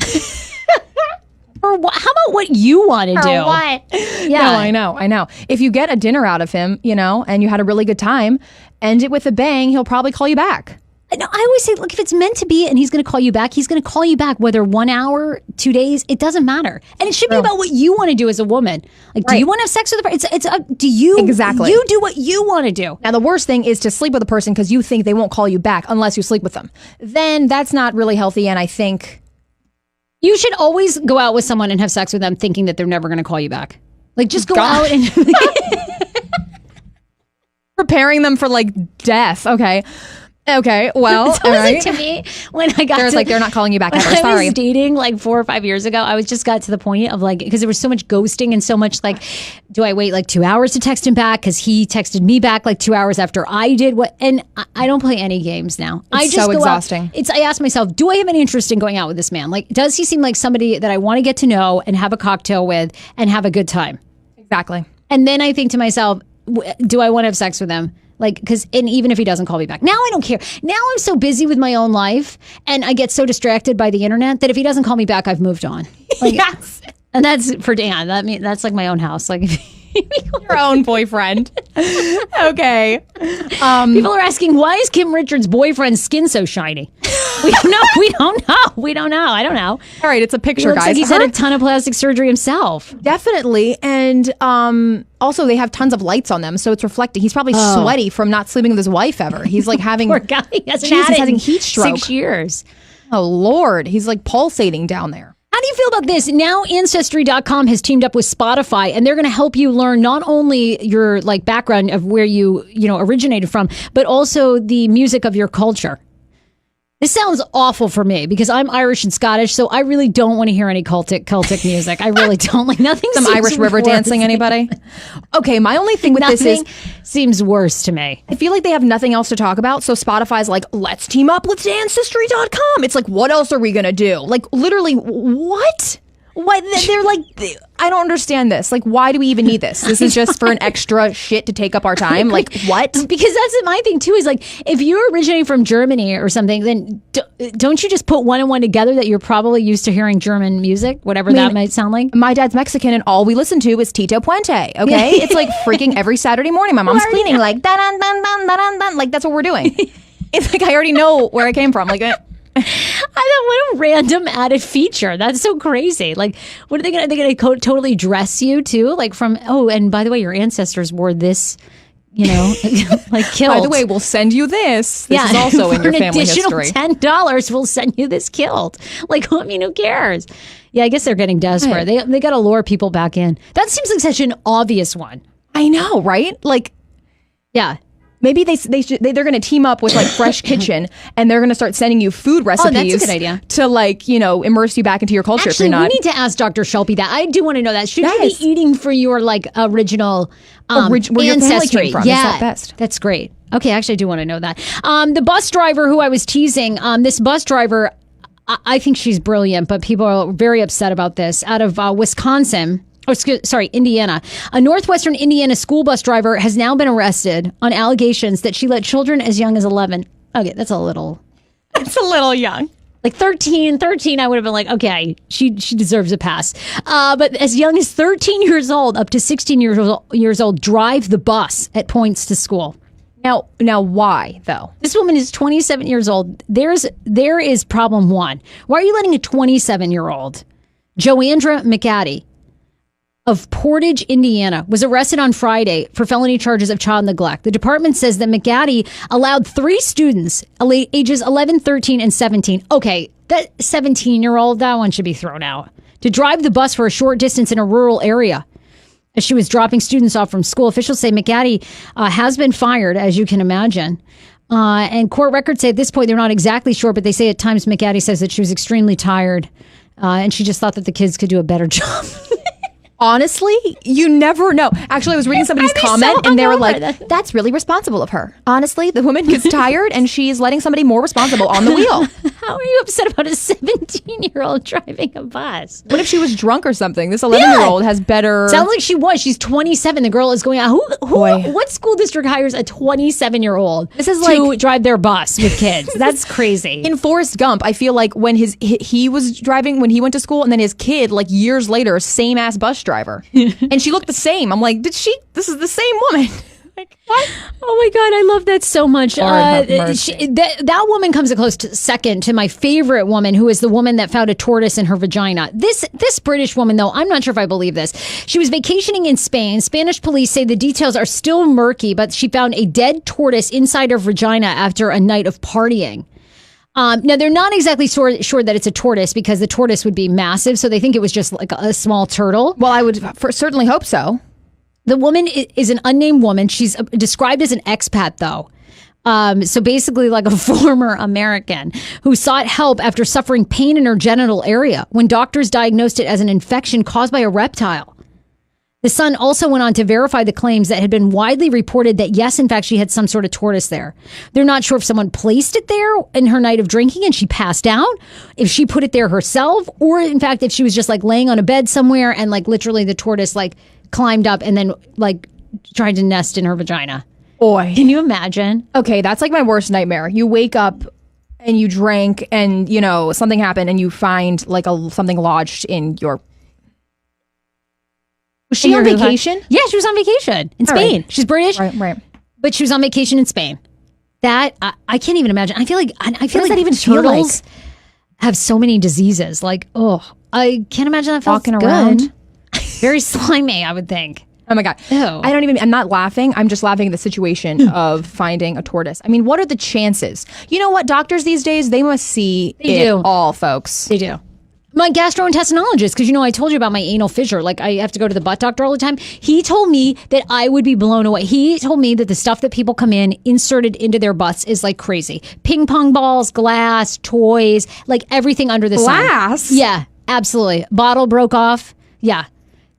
S2: Or how about what you want to do?
S3: Or what? Yeah. No, I know. If you get a dinner out of him, you know, and you had a really good time, end it with a bang, he'll probably call you back.
S2: No, I always say, look, if it's meant to be and he's going to call you back, he's going to call you back, whether 1 hour, 2 days, it doesn't matter. And it should be about what you want to do as a woman. Like, do you want to have sex with a person? Do you?
S3: Exactly.
S2: You do what you want to do.
S3: Now, the worst thing is to sleep with a person because you think they won't call you back unless you sleep with them. Then that's not really healthy. And I think
S2: you should always go out with someone and have sex with them thinking that they're never going to call you back. Like, just go out and...
S3: Preparing them for like death. Okay. Well,
S2: So was it to me when I got
S3: There's
S2: to,
S3: like, they're not calling you back
S2: when
S3: ever.
S2: I
S3: Sorry.
S2: was dating like 4 or 5 years ago. I was just got to the point of like, because there was so much ghosting and so much like, do I wait like 2 hours to text him back? Because he texted me back like 2 hours after I did what? And I don't play any games now. I just
S3: so
S2: go
S3: exhausting.
S2: Out. I ask myself, do I have any interest in going out with this man? Like, does he seem like somebody that I want to get to know and have a cocktail with and have a good time?
S3: Exactly.
S2: And then I think to myself, do I want to have sex with him? Like, and even if he doesn't call me back, now I don't care. Now I'm so busy with my own life and I get so distracted by the internet that if he doesn't call me back, I've moved on. Like,
S3: Yes.
S2: And that's for Dan. That's like my own house. Like,
S3: Your own boyfriend. Okay.
S2: people are asking, why is Kim Richards' boyfriend's skin so shiny? We don't know. I don't know.
S3: All right. It's a
S2: He
S3: picture,
S2: looks
S3: guys.
S2: like he's had a ton of plastic surgery himself.
S3: Definitely. And also, they have tons of lights on them, so it's reflecting. He's probably sweaty from not sleeping with his wife ever. He's like having
S2: Poor guy. He hasn't
S3: Jesus,
S2: had it
S3: having
S2: in
S3: heat stroke.
S2: 6 years.
S3: Oh, Lord. He's like pulsating down there.
S2: How do you feel about this? Now Ancestry.com has teamed up with Spotify and they're going to help you learn not only your like background of where you originated from, but also the music of your culture. This sounds awful for me because I'm Irish and Scottish, so I really don't want to hear any Celtic music. I really don't like nothing.
S3: Some
S2: seems
S3: Irish river
S2: worse.
S3: dancing, anybody? Okay, my only thing with this
S2: Nothing
S3: is
S2: seems worse to me.
S3: I feel like they have nothing else to talk about, so Spotify's like, let's team up with Ancestry.com. It's like, what else are we going to do? Like, literally, what? What? They're like, I don't understand this. Like, why do we even need this? This is just for an extra shit to take up our time. Like, what?
S2: Because that's my thing too. Is like if you're originating from Germany or something, then don't you just put one and one together that you're probably used to hearing German music, whatever that might sound like.
S3: My dad's Mexican, and all we listen to is Tito Puente. Okay, it's like freaking every Saturday morning. My mom's cleaning, like dun dun dun dun dun dun. Like that's what we're doing. It's like I already know where I came from. Like.
S2: I thought, what a random added feature. That's so crazy. Like, what are they gonna? Are they gonna totally dress you too? Like from and by the way, your ancestors wore this, like kilt.
S3: By the way, we'll send you this. This is also in your family history.
S2: For an additional $10, we'll send you this kilt. Like, I mean, who cares? Yeah, I guess they're getting desperate.
S3: Right.
S2: They got to lure people back in. That seems like such an obvious one.
S3: I know, right? Like,
S2: yeah.
S3: maybe they're going to team up with like Fresh Kitchen, and they're going to start sending you food recipes.
S2: Oh, that's a good idea.
S3: To like immerse you back into your culture.
S2: Actually,
S3: if you're not.
S2: we need to ask Dr. Shilpi that. I do want to know that. Should
S3: Yes.
S2: you be eating for your like original
S3: Where your family
S2: ancestry?
S3: came from. Is
S2: Yeah,
S3: that best?
S2: that's great. Okay, actually, I do want to know that. The bus driver who I was teasing, this bus driver, I think she's brilliant, but people are very upset about this. Out of Wisconsin. Indiana. A Northwestern Indiana school bus driver has now been arrested on allegations that she let children as young as 11. Okay, that's a little.
S3: It's a little young.
S2: Like 13, I would have been like, okay, she deserves a pass. But as young as 13 years old, up to 16 years old, drive the bus at points to school.
S3: Now, why though?
S2: This woman is 27 years old. There is problem one. Why are you letting a 27-year-old, Joandra McAddy, of Portage, Indiana, was arrested on Friday for felony charges of child neglect. The department says that McAddy allowed 3 students, ages 11, 13, and 17. Okay, that 17-year-old, that one should be thrown out, to drive the bus for a short distance in a rural area as she was dropping students off from school. Officials say McAddy has been fired, as you can imagine. And court records say at this point they're not exactly sure, but they say at times McAddy says that she was extremely tired and she just thought that the kids could do a better job.
S3: Honestly, you never know. Actually, I was reading somebody's comment and they were like, that's really responsible of her. Honestly, the woman gets tired and she's letting somebody more responsible on the wheel.
S2: How are you upset about a 17-year-old driving a bus?
S3: What if she was drunk or something? This 11-year-old has better...
S2: Sounds like she was. She's 27. The girl is going out. What school district hires a 27-year-old to drive their bus with kids? That's crazy.
S3: In Forrest Gump, I feel like when he was driving when he went to school, and then his kid, like years later, same ass bus driver. And she looked the same. I'm like, this is the same woman. Like, what?
S2: Oh my God, I love that so much.
S3: Lord have mercy.
S2: That woman comes a close second to my favorite woman, who is the woman that found a tortoise in her vagina. This British woman, though, I'm not sure if I believe this. She was vacationing in Spain. Spanish police say the details are still murky, but she found a dead tortoise inside her vagina after a night of partying. Now, they're not exactly sure that it's a tortoise because the tortoise would be massive, so they think it was just like a small turtle.
S3: Well, I would certainly hope so.
S2: The woman is an unnamed woman. She's described as an expat, though. So basically like a former American who sought help after suffering pain in her genital area when doctors diagnosed it as an infection caused by a reptile. The Sun also went on to verify the claims that had been widely reported that, yes, in fact, she had some sort of tortoise there. They're not sure if someone placed it there in her night of drinking and she passed out, if she put it there herself, or in fact, if she was just like laying on a bed somewhere and like literally the tortoise like climbed up and then like tried to nest in her vagina.
S3: Boy.
S2: Can you imagine?
S3: Okay, that's like my worst nightmare. You wake up and you drank and, you know, something happened and you find like something lodged in your... Was she on vacation?
S2: Yeah, she was on vacation in Spain. Right. She's British,
S3: right?
S2: But she was on vacation in Spain. That I can't even imagine. I feel like
S3: that even
S2: turtles have so many diseases. Like, I can't imagine that
S3: walking
S2: good.
S3: around.
S2: Very slimy, I would think.
S3: Oh my God.
S2: Ew.
S3: I'm not laughing. I'm just laughing at the situation of finding a tortoise. I mean, what are the chances? You know what? Doctors these days, they must see it all, folks.
S2: They do. My gastroenterologist, because I told you about my anal fissure. Like, I have to go to the butt doctor all the time. He told me that I would be blown away. He told me that the stuff that people come in inserted into their butts is like crazy. Ping pong balls, glass, toys, like everything under the sun.
S3: Glass?
S2: Yeah, absolutely. Bottle broke off. Yeah.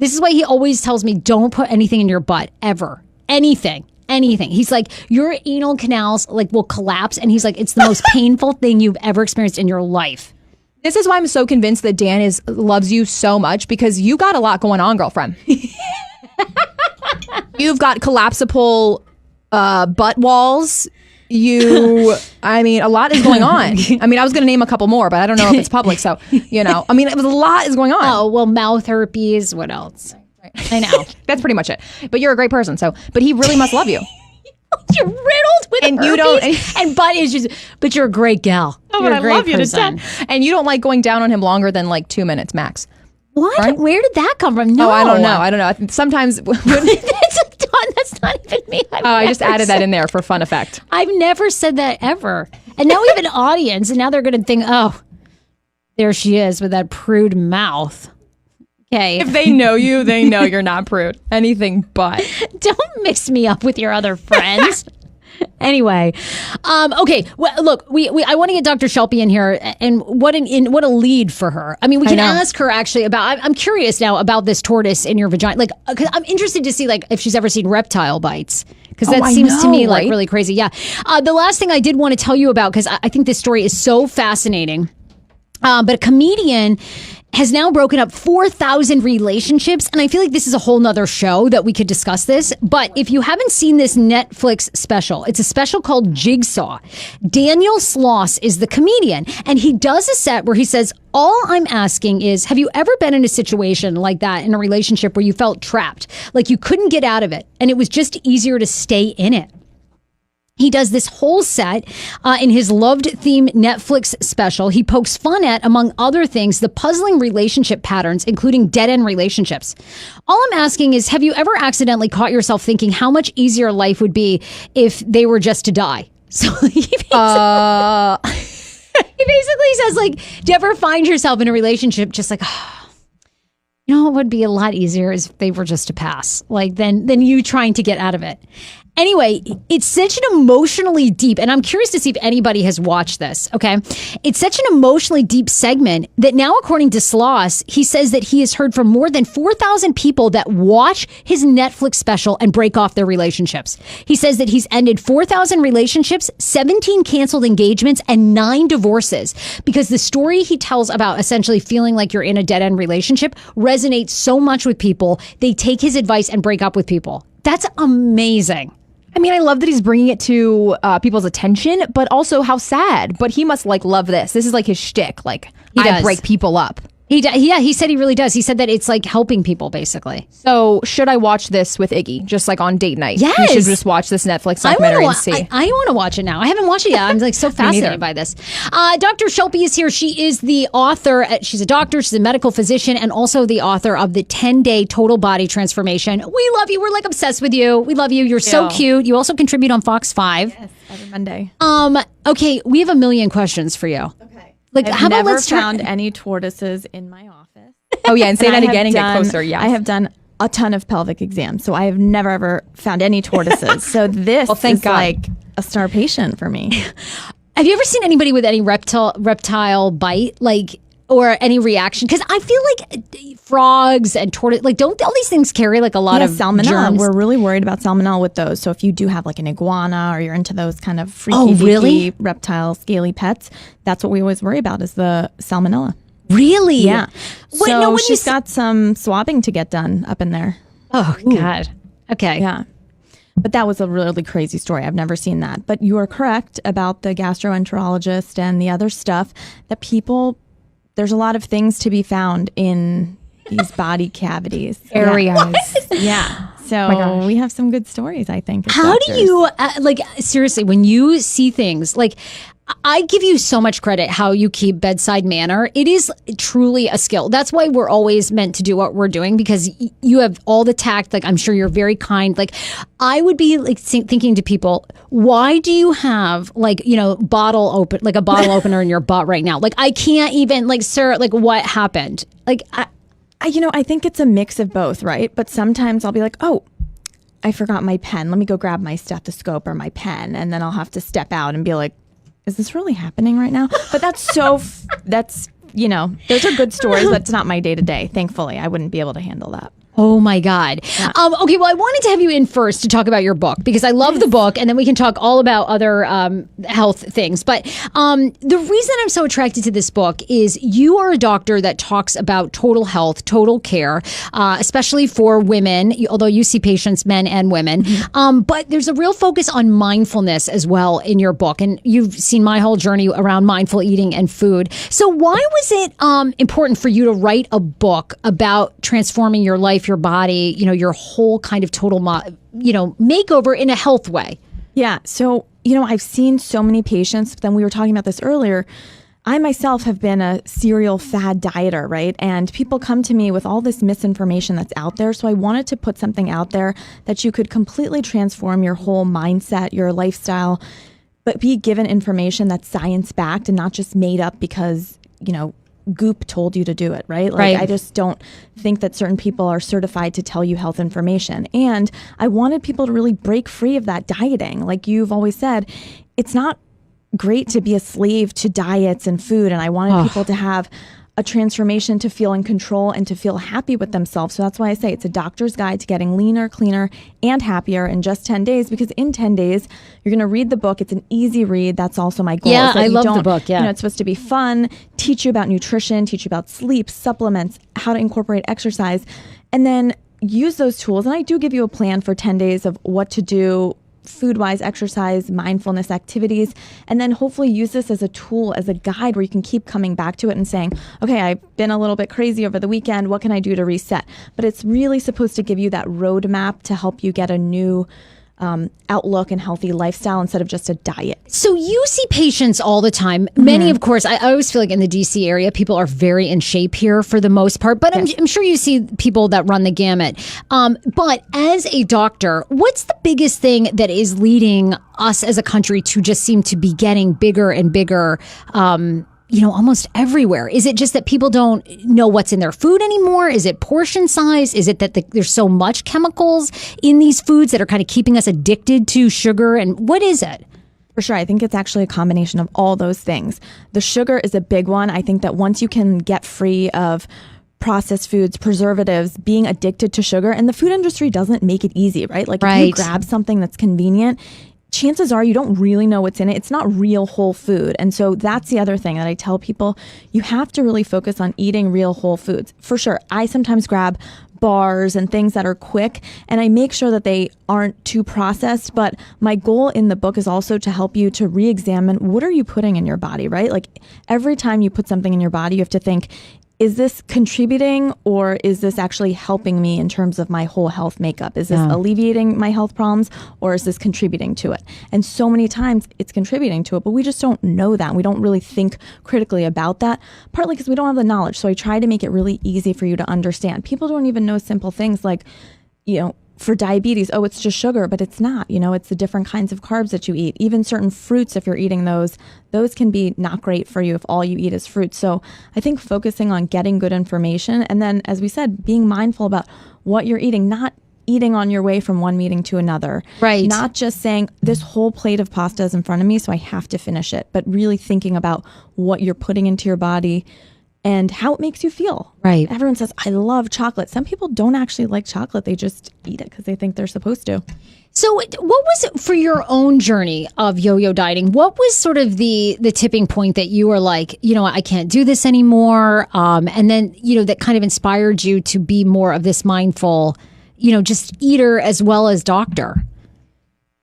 S2: This is why he always tells me, don't put anything in your butt, ever. Anything. He's like, your anal canals like will collapse. And he's like, it's the most painful thing you've ever experienced in your life.
S3: This is why I'm so convinced that Dan loves you so much, because you got a lot going on, girlfriend. You've got collapsible butt walls. I mean, a lot is going on. I mean, I was going to name a couple more, but I don't know if it's public. So, I mean, a lot is going on.
S2: Oh, well, mouth herpes. What else? Right. I know.
S3: That's pretty much it. But you're a great person. But he really must love you.
S2: You're riddled with herpes. You don't, and butt issues, but you're a great gal.
S3: Oh,
S2: you're
S3: but I love you to death. And you don't like going down on him longer than like 2 minutes max.
S2: What?
S3: Right?
S2: Where did that come from? No,
S3: I don't know. Sometimes
S2: that's not even me.
S3: I just added that in there for fun effect.
S2: I've never said that ever. And now we have an audience, and now they're going to think, oh, there she is with that prude mouth. Okay.
S3: If they know you, they know you're not prude. Anything but.
S2: Don't mix me up with your other friends. Anyway, okay. Well, look, I want to get Dr. Shilpi in here, and what a lead for her. I mean, we can ask her actually about. I'm curious now about this tortoise in your vagina. Like, cause I'm interested to see like if she's ever seen reptile bites, because that seems to me like really crazy. Yeah. The last thing I did want to tell you about, because I think this story is so fascinating. But a comedian has now broken up 4,000 relationships. And I feel like this is a whole nother show that we could discuss this. But if you haven't seen this Netflix special, it's a special called Jigsaw. Daniel Sloss is the comedian. And he does a set where he says, all I'm asking is, have you ever been in a situation like that in a relationship where you felt trapped? Like you couldn't get out of it and it was just easier to stay in it? He does this whole set in his loved theme Netflix special. He pokes fun at, among other things, the puzzling relationship patterns, including dead-end relationships. All I'm asking is, have you ever accidentally caught yourself thinking how much easier life would be if they were just to die? So he basically says, like, do you ever find yourself in a relationship just like, you know what would be a lot easier is if they were just to pass, like than you trying to get out of it. Anyway, it's such an emotionally deep, and I'm curious to see if anybody has watched this, okay? It's such an emotionally deep segment that now, according to Sloss, he says that he has heard from more than 4,000 people that watch his Netflix special and break off their relationships. He says that he's ended 4,000 relationships, 17 canceled engagements, and 9 divorces, because the story he tells about essentially feeling like you're in a dead-end relationship resonates so much with people, they take his advice and break up with people. That's amazing.
S3: I mean, I love that he's bringing it to people's attention, but also how sad. But he must like love this. This is like his shtick. Like, I break people up.
S2: Yeah, he said he really does. He said that it's like helping people, basically.
S3: So should I watch this with Iggy, just like on date night?
S2: Yes.
S3: You should just watch this Netflix documentary and see.
S2: I want to watch it now. I haven't watched it yet. I'm like so fascinated by this. Dr. Shilpi is here. She is the author. She's a doctor. She's a medical physician and also the author of the 10-Day Total Body Transformation. We love you. We're like obsessed with you. We love you. You're so cute. You also contribute on Fox 5.
S7: Yes, every Monday.
S2: Okay, we have a million questions for you. Like,
S7: I've
S2: how about
S7: never
S2: let's
S7: found any tortoises in my office.
S3: Oh yeah, and say that again and get closer. Yeah,
S7: I have done a ton of pelvic exams, so I have never ever found any tortoises. So this
S2: thank
S7: is
S2: God.
S7: like a star patient for me.
S2: Have you ever seen anybody with any reptile bite, like, or any reaction? Because I feel like frogs and tortoise, like, don't all these things carry like a lot of
S7: salmonella.
S2: germs?
S7: We're really worried about salmonella with those. So if you do have like an iguana or you're into those kind of freaky,
S2: Oh, really?
S7: deaky, reptile, scaly pets, that's what we always worry about is the salmonella.
S2: Really?
S7: Yeah.
S2: Wait,
S7: So
S2: no, when
S7: she's got some swabbing to get done up in there.
S2: Oh God. Okay.
S7: Yeah. But that was a really crazy story. I've never seen that. But you are correct about the gastroenterologist and the other stuff that people, there's a lot of things to be found in these body cavities.
S3: Areas.
S7: Yeah. So
S3: my gosh.
S7: we have some good stories, I think. as
S2: How do
S7: doctors.
S2: you like, seriously, when you see things like, I give you so much credit how you keep bedside manner. It is truly a skill. That's why we're always meant to do what we're doing, because you have all the tact. Like, I'm sure you're very kind. Like, I would be like thinking to people, why do you have like, you know, a bottle opener in your butt right now? Like, I can't even, like, sir, like, what happened? Like,
S7: I think it's a mix of both, right? But sometimes I'll be like, oh, I forgot my pen. Let me go grab my stethoscope or my pen. And then I'll have to step out and be like, is this really happening right now? But that's that's, you know, those are good stories, but it's not my day to day. Thankfully, I wouldn't be able to handle that.
S2: oh my God. Okay, well, I wanted to have you in first to talk about your book, because I love the book, and then we can talk all about other health things. But the reason I'm so attracted to this book is you are a doctor that talks about total health, total care, especially for women, although you see patients, men and women. But there's a real focus on mindfulness as well in your book. And you've seen my whole journey around mindful eating and food. So why was it important for you to write a book about transforming your life, your body, you know, your whole kind of total, makeover in a health way?
S7: Yeah. So, you know, I've seen so many patients, then we were talking about this earlier. I myself have been a serial fad dieter, right? And people come to me with all this misinformation that's out there. So I wanted to put something out there that you could completely transform your whole mindset, your lifestyle, but be given information that's science-backed and not just made up because, you know, Goop told you to do it, right? Like,
S2: Right.
S7: I just don't think that certain people are certified to tell you health information. And I wanted people to really break free of that dieting. Like you've always said, it's not great to be a slave to diets and food. And I wanted people to have a transformation to feel in control and to feel happy with themselves. So that's why I say it's a doctor's guide to getting leaner, cleaner, and happier in just 10 days, because in 10 days, you're going to read the book. It's an easy read. That's also my goal.
S2: Yeah,
S7: is that
S2: I
S7: you
S2: love the
S7: don't-
S2: book, yeah.
S7: You know, it's supposed to be fun, teach you about nutrition, teach you about sleep, supplements, how to incorporate exercise, and then use those tools. And I do give you a plan for 10 days of what to do, food-wise, exercise, mindfulness activities, and then hopefully use this as a tool, as a guide where you can keep coming back to it and saying, okay, I've been a little bit crazy over the weekend. What can I do to reset? But it's really supposed to give you that roadmap to help you get a new outlook and healthy lifestyle instead of just a diet.
S2: So you see patients all the time. Many, of course, I always feel like in the DC area, people are very in shape here for the most part, but I'm sure you see people that run the gamut. But as a doctor, what's the biggest thing that is leading us as a country to just seem to be getting bigger and bigger, almost everywhere? Is it just that people don't know what's in their food anymore? Is it portion size? Is it that there's so much chemicals in these foods that are kind of keeping us addicted to sugar? And what is it?
S7: For sure. I think it's actually a combination of all those things. The sugar is a big one. I think that once you can get free of processed foods, preservatives, being addicted to sugar, and the food industry doesn't make it easy, right? Like if you grab something that's convenient, chances are you don't really know what's in it. It's not real whole food. And so that's the other thing that I tell people. You have to really focus on eating real whole foods. For sure, I sometimes grab bars and things that are quick, and I make sure that they aren't too processed. But my goal in the book is also to help you to re-examine, what are you putting in your body, right? Like every time you put something in your body, you have to think, is this contributing or is this actually helping me in terms of my whole health makeup? Is this alleviating my health problems or is this contributing to it? And so many times it's contributing to it, but we just don't know that. We don't really think critically about that, partly because we don't have the knowledge. So I try to make it really easy for you to understand. People don't even know simple things like, for diabetes, oh, it's just sugar, but it's not. It's the different kinds of carbs that you eat. Even certain fruits, if you're eating those can be not great for you if all you eat is fruit. So I think focusing on getting good information, and then, as we said, being mindful about what you're eating, not eating on your way from one meeting to another.
S2: Right.
S7: Not just saying this whole plate of pasta is in front of me, so I have to finish it, but really thinking about what you're putting into your body and how it makes you feel.
S2: Right.
S7: Everyone says, I love chocolate. Some people don't actually like chocolate. They just eat it because they think they're supposed to.
S2: So what was it for your own journey of yo-yo dieting? What was sort of the tipping point that you were like, I can't do this anymore? And then, that kind of inspired you to be more of this mindful, just eater as well as doctor?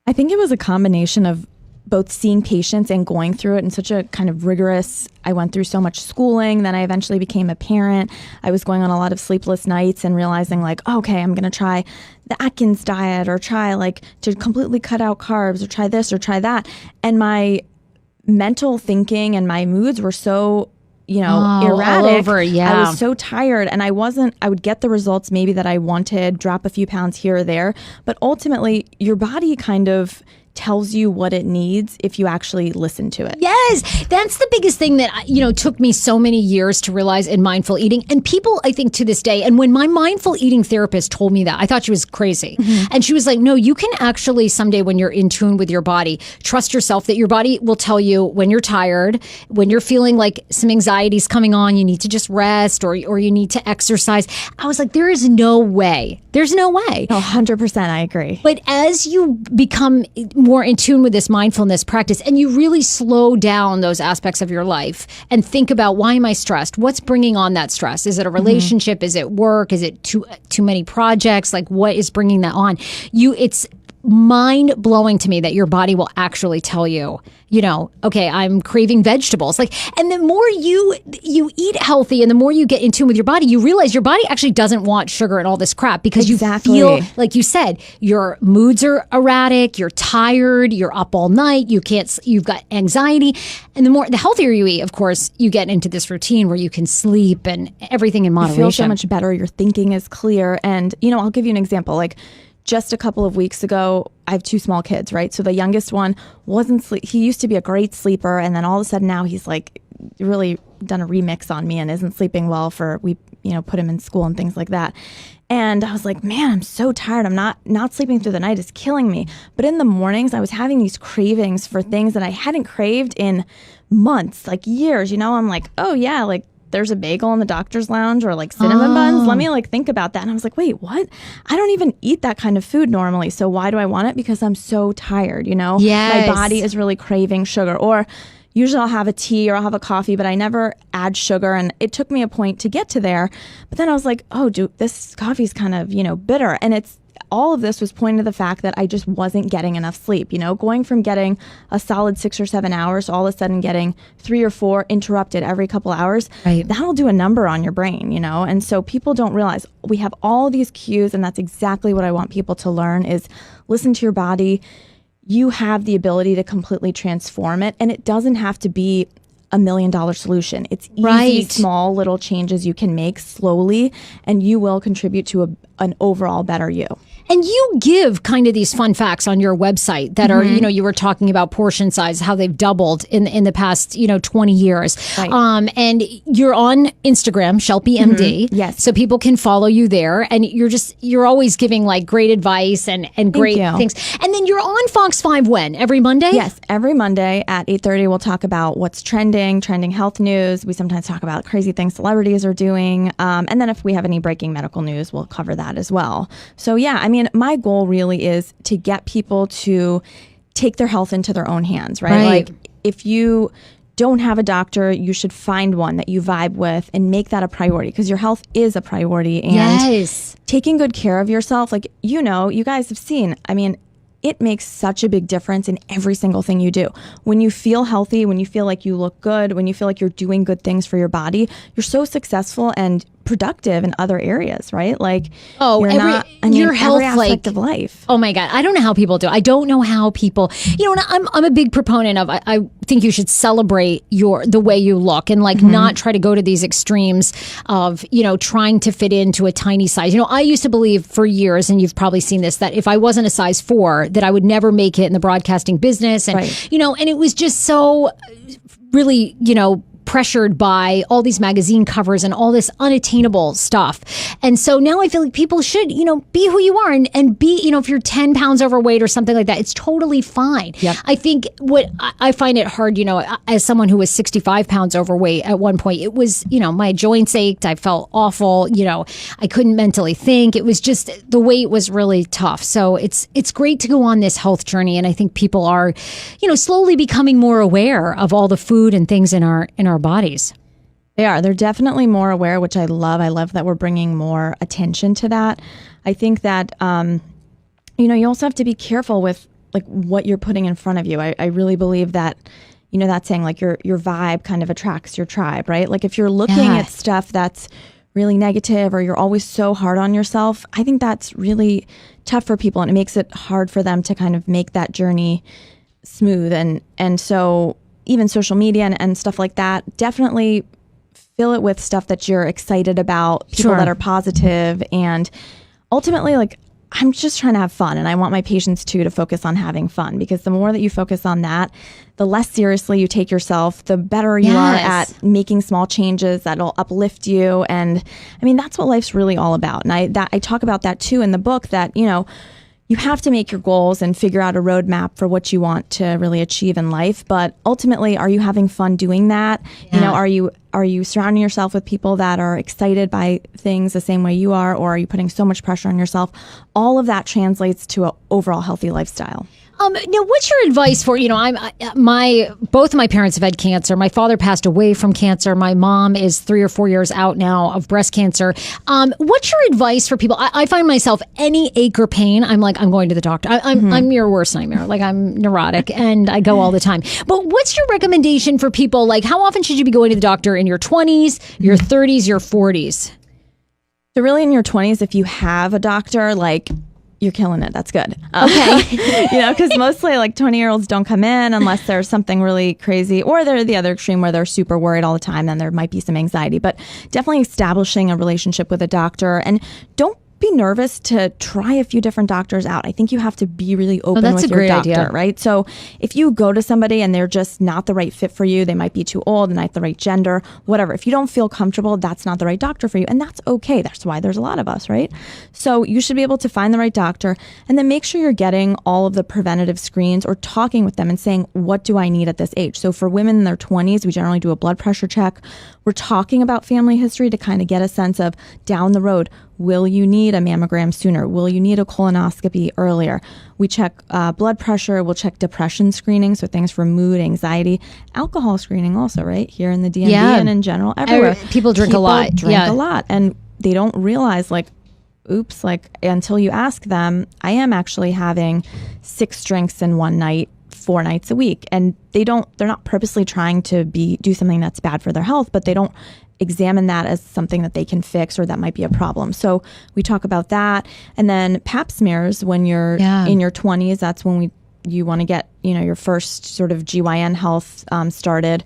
S7: I think it was a combination of both seeing patients and going through it in such a kind of rigorous, I went through so much schooling, then I eventually became a parent. I was going on a lot of sleepless nights and realizing like, okay, I'm going to try the Atkins diet or try like to completely cut out carbs or try this or try that. And my mental thinking and my moods were so, erratic.
S2: All over, yeah.
S7: I was so tired and I would get the results maybe that I wanted, drop a few pounds here or there. But ultimately, your body kind of tells you what it needs if you actually listen to it.
S2: Yes, that's the biggest thing that took me so many years to realize in mindful eating. And people, I think, to this day, and when my mindful eating therapist told me that, I thought she was crazy. And she was like, no, you can actually someday, when you're in tune with your body, trust yourself that your body will tell you when you're tired, when you're feeling like some anxiety's coming on, you need to just rest or you need to exercise. I was like, there is no way. There's no way.
S7: 100%, I agree.
S2: But as you become more in tune with this mindfulness practice and you really slow down those aspects of your life and think about, why am I stressed? What's bringing on that stress? Is it a relationship? Is it work? Is it too many projects? Like, what is bringing that on? It's mind blowing to me that your body will actually tell you, okay, I'm craving vegetables. Like, and the more you eat healthy and the more you get in tune with your body, you realize your body actually doesn't want sugar and all this crap because you feel, like you said, your moods are erratic, you're tired, you're up all night, you've got anxiety. And the healthier you eat, of course, you get into this routine where you can sleep and everything in moderation.
S7: You feel so much better. Your thinking is clear. And, I'll give you an example. Like, just a couple of weeks ago, I have two small kids, right? So the youngest one wasn't he used to be a great sleeper, and then all of a sudden now he's like really done a remix on me and isn't sleeping well we put him in school and things like that. And I was like, man, I'm so tired. I'm not sleeping through the night is killing me. But in the mornings, I was having these cravings for things that I hadn't craved in months, like years. I'm like, oh yeah, like there's a bagel in the doctor's lounge or like cinnamon buns. Let me like think about that. And I was like, wait, what? I don't even eat that kind of food normally. So why do I want it? Because I'm so tired,
S2: Yes.
S7: My body is really craving sugar. Or usually I'll have a tea or I'll have a coffee, but I never add sugar. And it took me a point to get to there. But then I was like, oh, dude, this coffee's kind of, bitter. And all of this was pointing to the fact that I just wasn't getting enough sleep, going from getting a solid 6 or 7 hours to all of a sudden getting 3 or 4 interrupted every couple hours.
S2: Right.
S7: That'll do a number on your brain, And so people don't realize we have all these cues, and that's exactly what I want people to learn is listen to your body. You have the ability to completely transform it, and it doesn't have to be $1 million solution. It's easy,
S2: Right.
S7: small little changes you can make slowly, and you will contribute to an overall better you.
S2: And you give kind of these fun facts on your website that are, you were talking about portion size, how they've doubled in the past, 20 years.
S7: Right.
S2: And you're on Instagram, Shilpi MD.
S7: Yes.
S2: So people can follow you there. And you're always giving like great advice and great
S7: you.
S2: things. And then you're on Fox 5 when? Every Monday?
S7: Yes, every Monday at 8:30 we'll talk about what's trending health news. We sometimes talk about crazy things celebrities are doing. And then if we have any breaking medical news, we'll cover that as well. So yeah, I mean, my goal really is to get people to take their health into their own hands, right? Like if you don't have a doctor, you should find one that you vibe with and make that a priority because your health is a priority. And
S2: Yes.
S7: taking good care of yourself, like, you guys have seen, I mean, it makes such a big difference in every single thing you do. When you feel healthy, when you feel like you look good, when you feel like you're doing good things for your body, you're so successful and productive in other areas, right? Like,
S2: Oh, your health,
S7: every aspect of life.
S2: Oh my God. I don't know how people do. I don't know how people, and I'm a big proponent of, I think you should celebrate the way you look and like not try to go to these extremes of, trying to fit into a tiny size. I used to believe for years, and you've probably seen this, that if I wasn't a size 4, that I would never make it in the broadcasting business. And,
S7: Right.
S2: and it was just so really, pressured by all these magazine covers and all this unattainable stuff. And so now I feel like people should, be who you are and be, if you're 10 pounds overweight or something like that, it's totally fine.
S7: Yep.
S2: I think what I find it hard, as someone who was 65 pounds overweight at one point, it was, my joints ached. I felt awful. I couldn't mentally think. It was just, the weight was really tough. So it's great to go on this health journey. And I think people are, slowly becoming more aware of all the food and things in our bodies.
S7: They are. They're definitely more aware, which I love. I love that we're bringing more attention to that. I think that, you also have to be careful with like what you're putting in front of you. I really believe that, that saying like your vibe kind of attracts your tribe, right? Like if you're looking at stuff that's really negative or you're always so hard on yourself, I think that's really tough for people and it makes it hard for them to kind of make that journey smooth. And so even social media and stuff like that, definitely fill it with stuff that you're excited about, people that are positive, and ultimately, like, I'm just trying to have fun, and I want my patients too to focus on having fun, because the more that you focus on that, the less seriously you take yourself, the better you are at making small changes that'll uplift you. And I mean, that's what life's really all about. And I talk about that too in the book, that, you have to make your goals and figure out a roadmap for what you want to really achieve in life. But ultimately, are you having fun doing that?
S2: Yeah.
S7: Are you surrounding yourself with people that are excited by things the same way you are, or are you putting so much pressure on yourself? All of that translates to an overall healthy lifestyle.
S2: Now, what's your advice for, both of my parents have had cancer. My father passed away from cancer. My mom is 3 or 4 years out now of breast cancer. What's your advice for people? I find myself any ache or pain, I'm like, I'm going to the doctor. I'm your worst nightmare. Like, I'm neurotic and I go all the time. But what's your recommendation for people? Like, how often should you be going to the doctor in your 20s, your 30s, your 40s?
S7: So really in your 20s, if you have a doctor, like, you're killing it. That's good.
S2: Okay.
S7: Because mostly like 20-year-olds don't come in unless there's something really crazy, or they're the other extreme where they're super worried all the time. Then there might be some anxiety, but definitely establishing a relationship with a doctor, and don't be nervous to try a few different doctors out. I think you have to be really open with your doctor,
S2: idea.
S7: Right? So if you go to somebody and they're just not the right fit for you, they might be too old, not the right gender, whatever. If you don't feel comfortable, that's not the right doctor for you. And that's okay. That's why there's a lot of us, right? So you should be able to find the right doctor, and then make sure you're getting all of the preventative screens or talking with them and saying, what do I need at this age? So for women in their 20s, we generally do a blood pressure check. We're talking about family history to kind of get a sense of down the road, will you need a mammogram sooner? Will you need a colonoscopy earlier? We check blood pressure. We'll check depression screening, so things for mood, anxiety, alcohol screening also, right? Here in the DMV and in general, everywhere.
S2: People drink a lot.
S7: Drink a lot. And they don't realize, like, oops, like, until you ask them, I am actually having 6 drinks in one night, 4 nights a week. And they're not purposely trying to do something that's bad for their health, but they don't examine that as something that they can fix or that might be a problem. So we talk about that. And then pap smears when you're in your 20s, that's when you want to get, your first sort of GYN health started.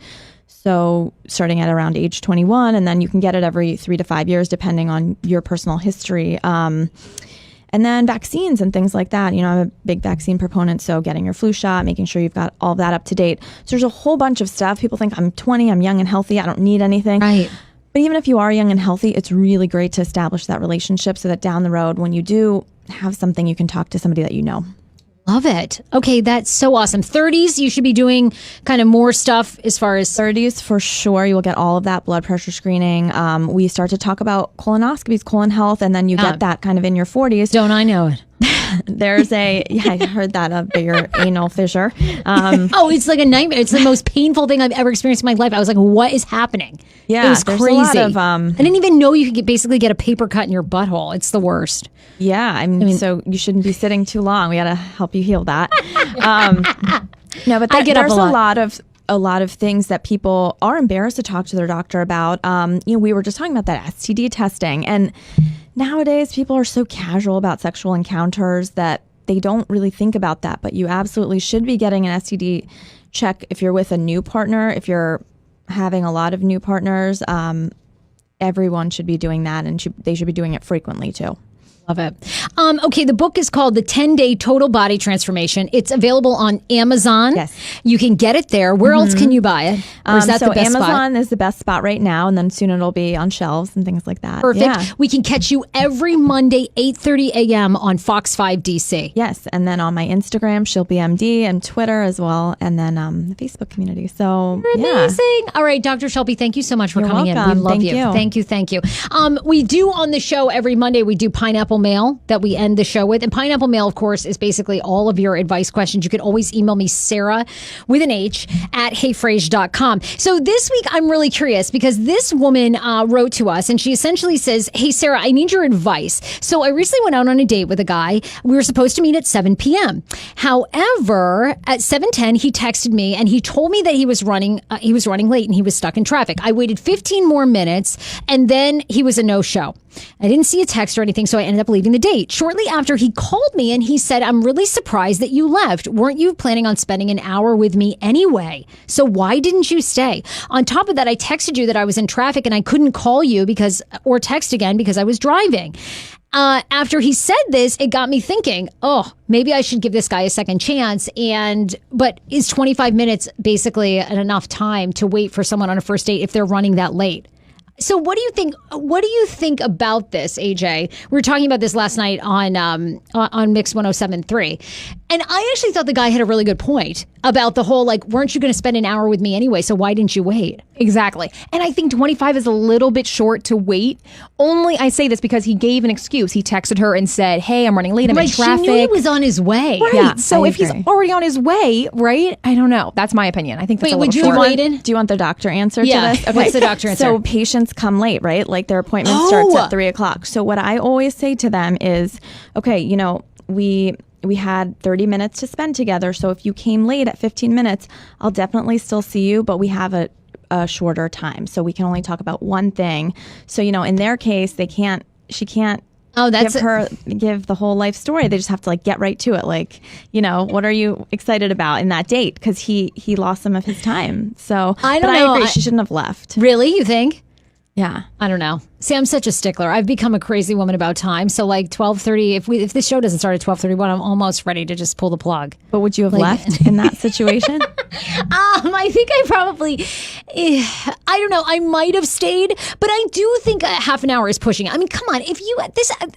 S7: So starting at around age 21, and then you can get it every 3 to 5 years, depending on your personal history. And then vaccines and things like that. I'm a big vaccine proponent, so getting your flu shot, making sure you've got all of that up to date. So there's a whole bunch of stuff. People think, I'm 20, I'm young and healthy, I don't need anything.
S2: Right.
S7: But even if you are young and healthy, it's really great to establish that relationship so that down the road, when you do have something, you can talk to somebody that you know.
S2: Love it. Okay, that's so awesome. 30s, you should be doing kind of more stuff as far as
S7: 30s for sure. You will get all of that blood pressure screening. We start to talk about colonoscopies, colon health, and then you get that kind of in your 40s.
S2: Don't I know it?
S7: There's I heard that, a bigger anal fissure.
S2: It's like a nightmare. It's the most painful thing I've ever experienced in my life. I was like, what is happening?
S7: Yeah,
S2: it was
S7: there's
S2: crazy.
S7: a lot of,
S2: I didn't even know you could basically get a paper cut in your butthole. It's the worst.
S7: Yeah, I mean, so you shouldn't be sitting too long. We got to help you heal that. No, but there's a lot of a lot of things that people are embarrassed to talk to their doctor about. We were just talking about that STD testing, and nowadays people are so casual about sexual encounters that they don't really think about that. But you absolutely should be getting an STD check if you're with a new partner. If you're having a lot of new partners, everyone should be doing that, and they should be doing it frequently too.
S2: Love it. Okay, the book is called The 10-Day Total Body Transformation. It's available on Amazon.
S7: Yes.
S2: You can get it there. Where else can you buy it? Or is that
S7: so
S2: the best
S7: Amazon
S2: spot?
S7: is the best spot right now, and then soon it'll be on shelves and things like that.
S2: Perfect.
S7: Yeah.
S2: We can catch you every Monday, 8:30 a.m. on Fox 5 DC.
S7: Yes, and then on my Instagram, Shilpi MD, and Twitter as well, and then the Facebook community. So
S2: You're amazing. All right, Dr. Shilpi, thank you so much for
S7: You're
S2: coming in.
S7: welcome.
S2: We love
S7: Thank
S2: you.
S7: you.
S2: Thank you. We do on the show every Monday, we do Pineapple Mail that we end the show with. And Pineapple Mail, of course, is basically all of your advice questions. You can always email me, Sarah, with an H, at heyfrase.com. So this week, I'm really curious because this woman wrote to us and she essentially says, hey, Sarah, I need your advice. So I recently went out on a date with a guy. We were supposed to meet at 7 p.m. However, at 7:10, he texted me and he told me that he was running late and he was stuck in traffic. I waited 15 more minutes and then he was a no-show. I didn't see a text or anything, so I ended up leaving the date. Shortly after, he called me and he said, I'm really surprised that you left. Weren't you planning on spending an hour with me anyway? So why didn't you stay? On top of that, I texted you that I was in traffic and I couldn't call you or text again because I was driving. After he said this, it got me thinking, maybe I should give this guy a second chance. But is 25 minutes basically enough time to wait for someone on a first date if they're running that late? So what do you think? What do you think about this, AJ? We were talking about this last night on Mix 107.3, and I actually thought the guy had a really good point about the whole weren't you going to spend an hour with me anyway? So why didn't you wait?
S3: Exactly. And I think 25 is a little bit short to wait. Only I say this because he gave an excuse. He texted her and said, hey, I'm running late. I'm in traffic.
S2: She knew he was on his way.
S3: Right.
S7: Yeah,
S3: so
S7: I
S3: if he's
S7: agree.
S3: already on his way, right? I don't know. That's my opinion. I think that's a little short.
S2: waited?
S7: Do you want the doctor answer
S2: Yeah.
S7: to this?
S2: What's the doctor answer?
S7: So patients come late, right? Like their appointment starts at 3 o'clock. So what I always say to them is, okay, we had 30 minutes to spend together. So if you came late at 15 minutes, I'll definitely still see you, but we have a shorter time. So we can only talk about one thing. So, in their case, she can't give the whole life story. They just have to get right to it. What are you excited about in that date? Because he lost some of his time. So
S2: I don't know.
S7: I agree. She shouldn't have left.
S2: Really? You think?
S7: Yeah.
S2: I don't know. See, I'm such a stickler. I've become a crazy woman about time. So 12:30, if this show doesn't start at 12:31, I'm almost ready to just pull the plug.
S7: But would you have left in that situation?
S2: I think I probably, I don't know. I might have stayed, but I do think a half an hour is pushing it. I mean, come on.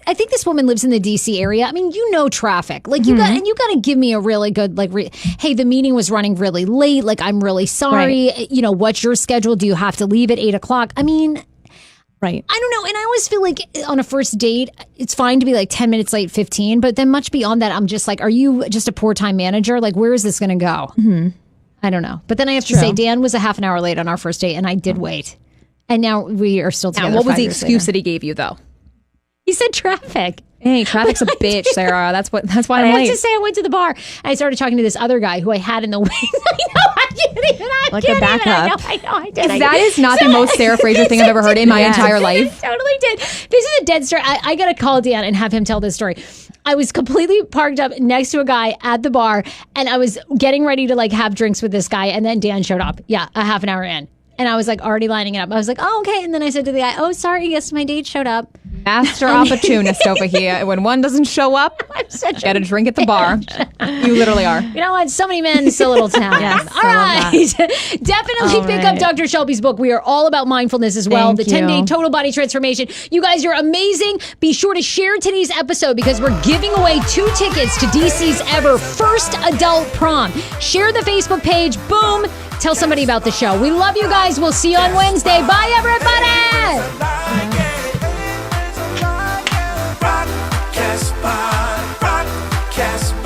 S2: I think this woman lives in the DC area. I mean, traffic. You got to give me a really good, hey, the meeting was running really late. I'm really sorry. Right. What's your schedule? Do you have to leave at 8 o'clock? I mean,
S7: right.
S2: I don't know. And I always feel like on a first date, it's fine to be 10 minutes late, 15. But then much beyond that, I'm just are you just a poor time manager? Where is this going to go? Mm-hmm. I don't know. But then I have to say, Dan was a half an hour late on our first date and I did wait. And now we are still together.
S3: What was
S2: 5
S3: the
S2: years
S3: excuse
S2: later.
S3: that he gave you, though?
S2: He said traffic.
S3: Hey, traffic's a bitch, Sarah. That's why
S2: I
S3: I'm
S2: have
S3: late.
S2: to say I went to the bar and I started talking to this other guy who I had in the wing. I did.
S3: That is not the most Sarah Fraser thing I've ever heard in my entire life.
S2: I totally did. This is a dead story. I got to call Dan and have him tell this story. I was completely parked up next to a guy at the bar and I was getting ready to have drinks with this guy and then Dan showed up. Yeah, a half an hour in. And I was already lining it up. I was oh, okay. And then I said to the guy, oh, sorry, yes, my date showed up.
S3: Master opportunist over here. When one doesn't show up, get a drink at the bar. You literally are.
S2: You know what? So many men, so little time.
S7: Yes,
S2: all right. Definitely pick up Dr. Shilpi's book. We are all about mindfulness as well.
S7: Thank
S2: the
S7: you.
S2: 10-day total body transformation. You guys are amazing. Be sure to share today's episode because we're giving away 2 tickets to DC's ever first adult prom. Share the Facebook page. Boom. Tell somebody about the show. We love you guys. We'll see you on Wednesday. Bye, everybody.
S4: Broadcast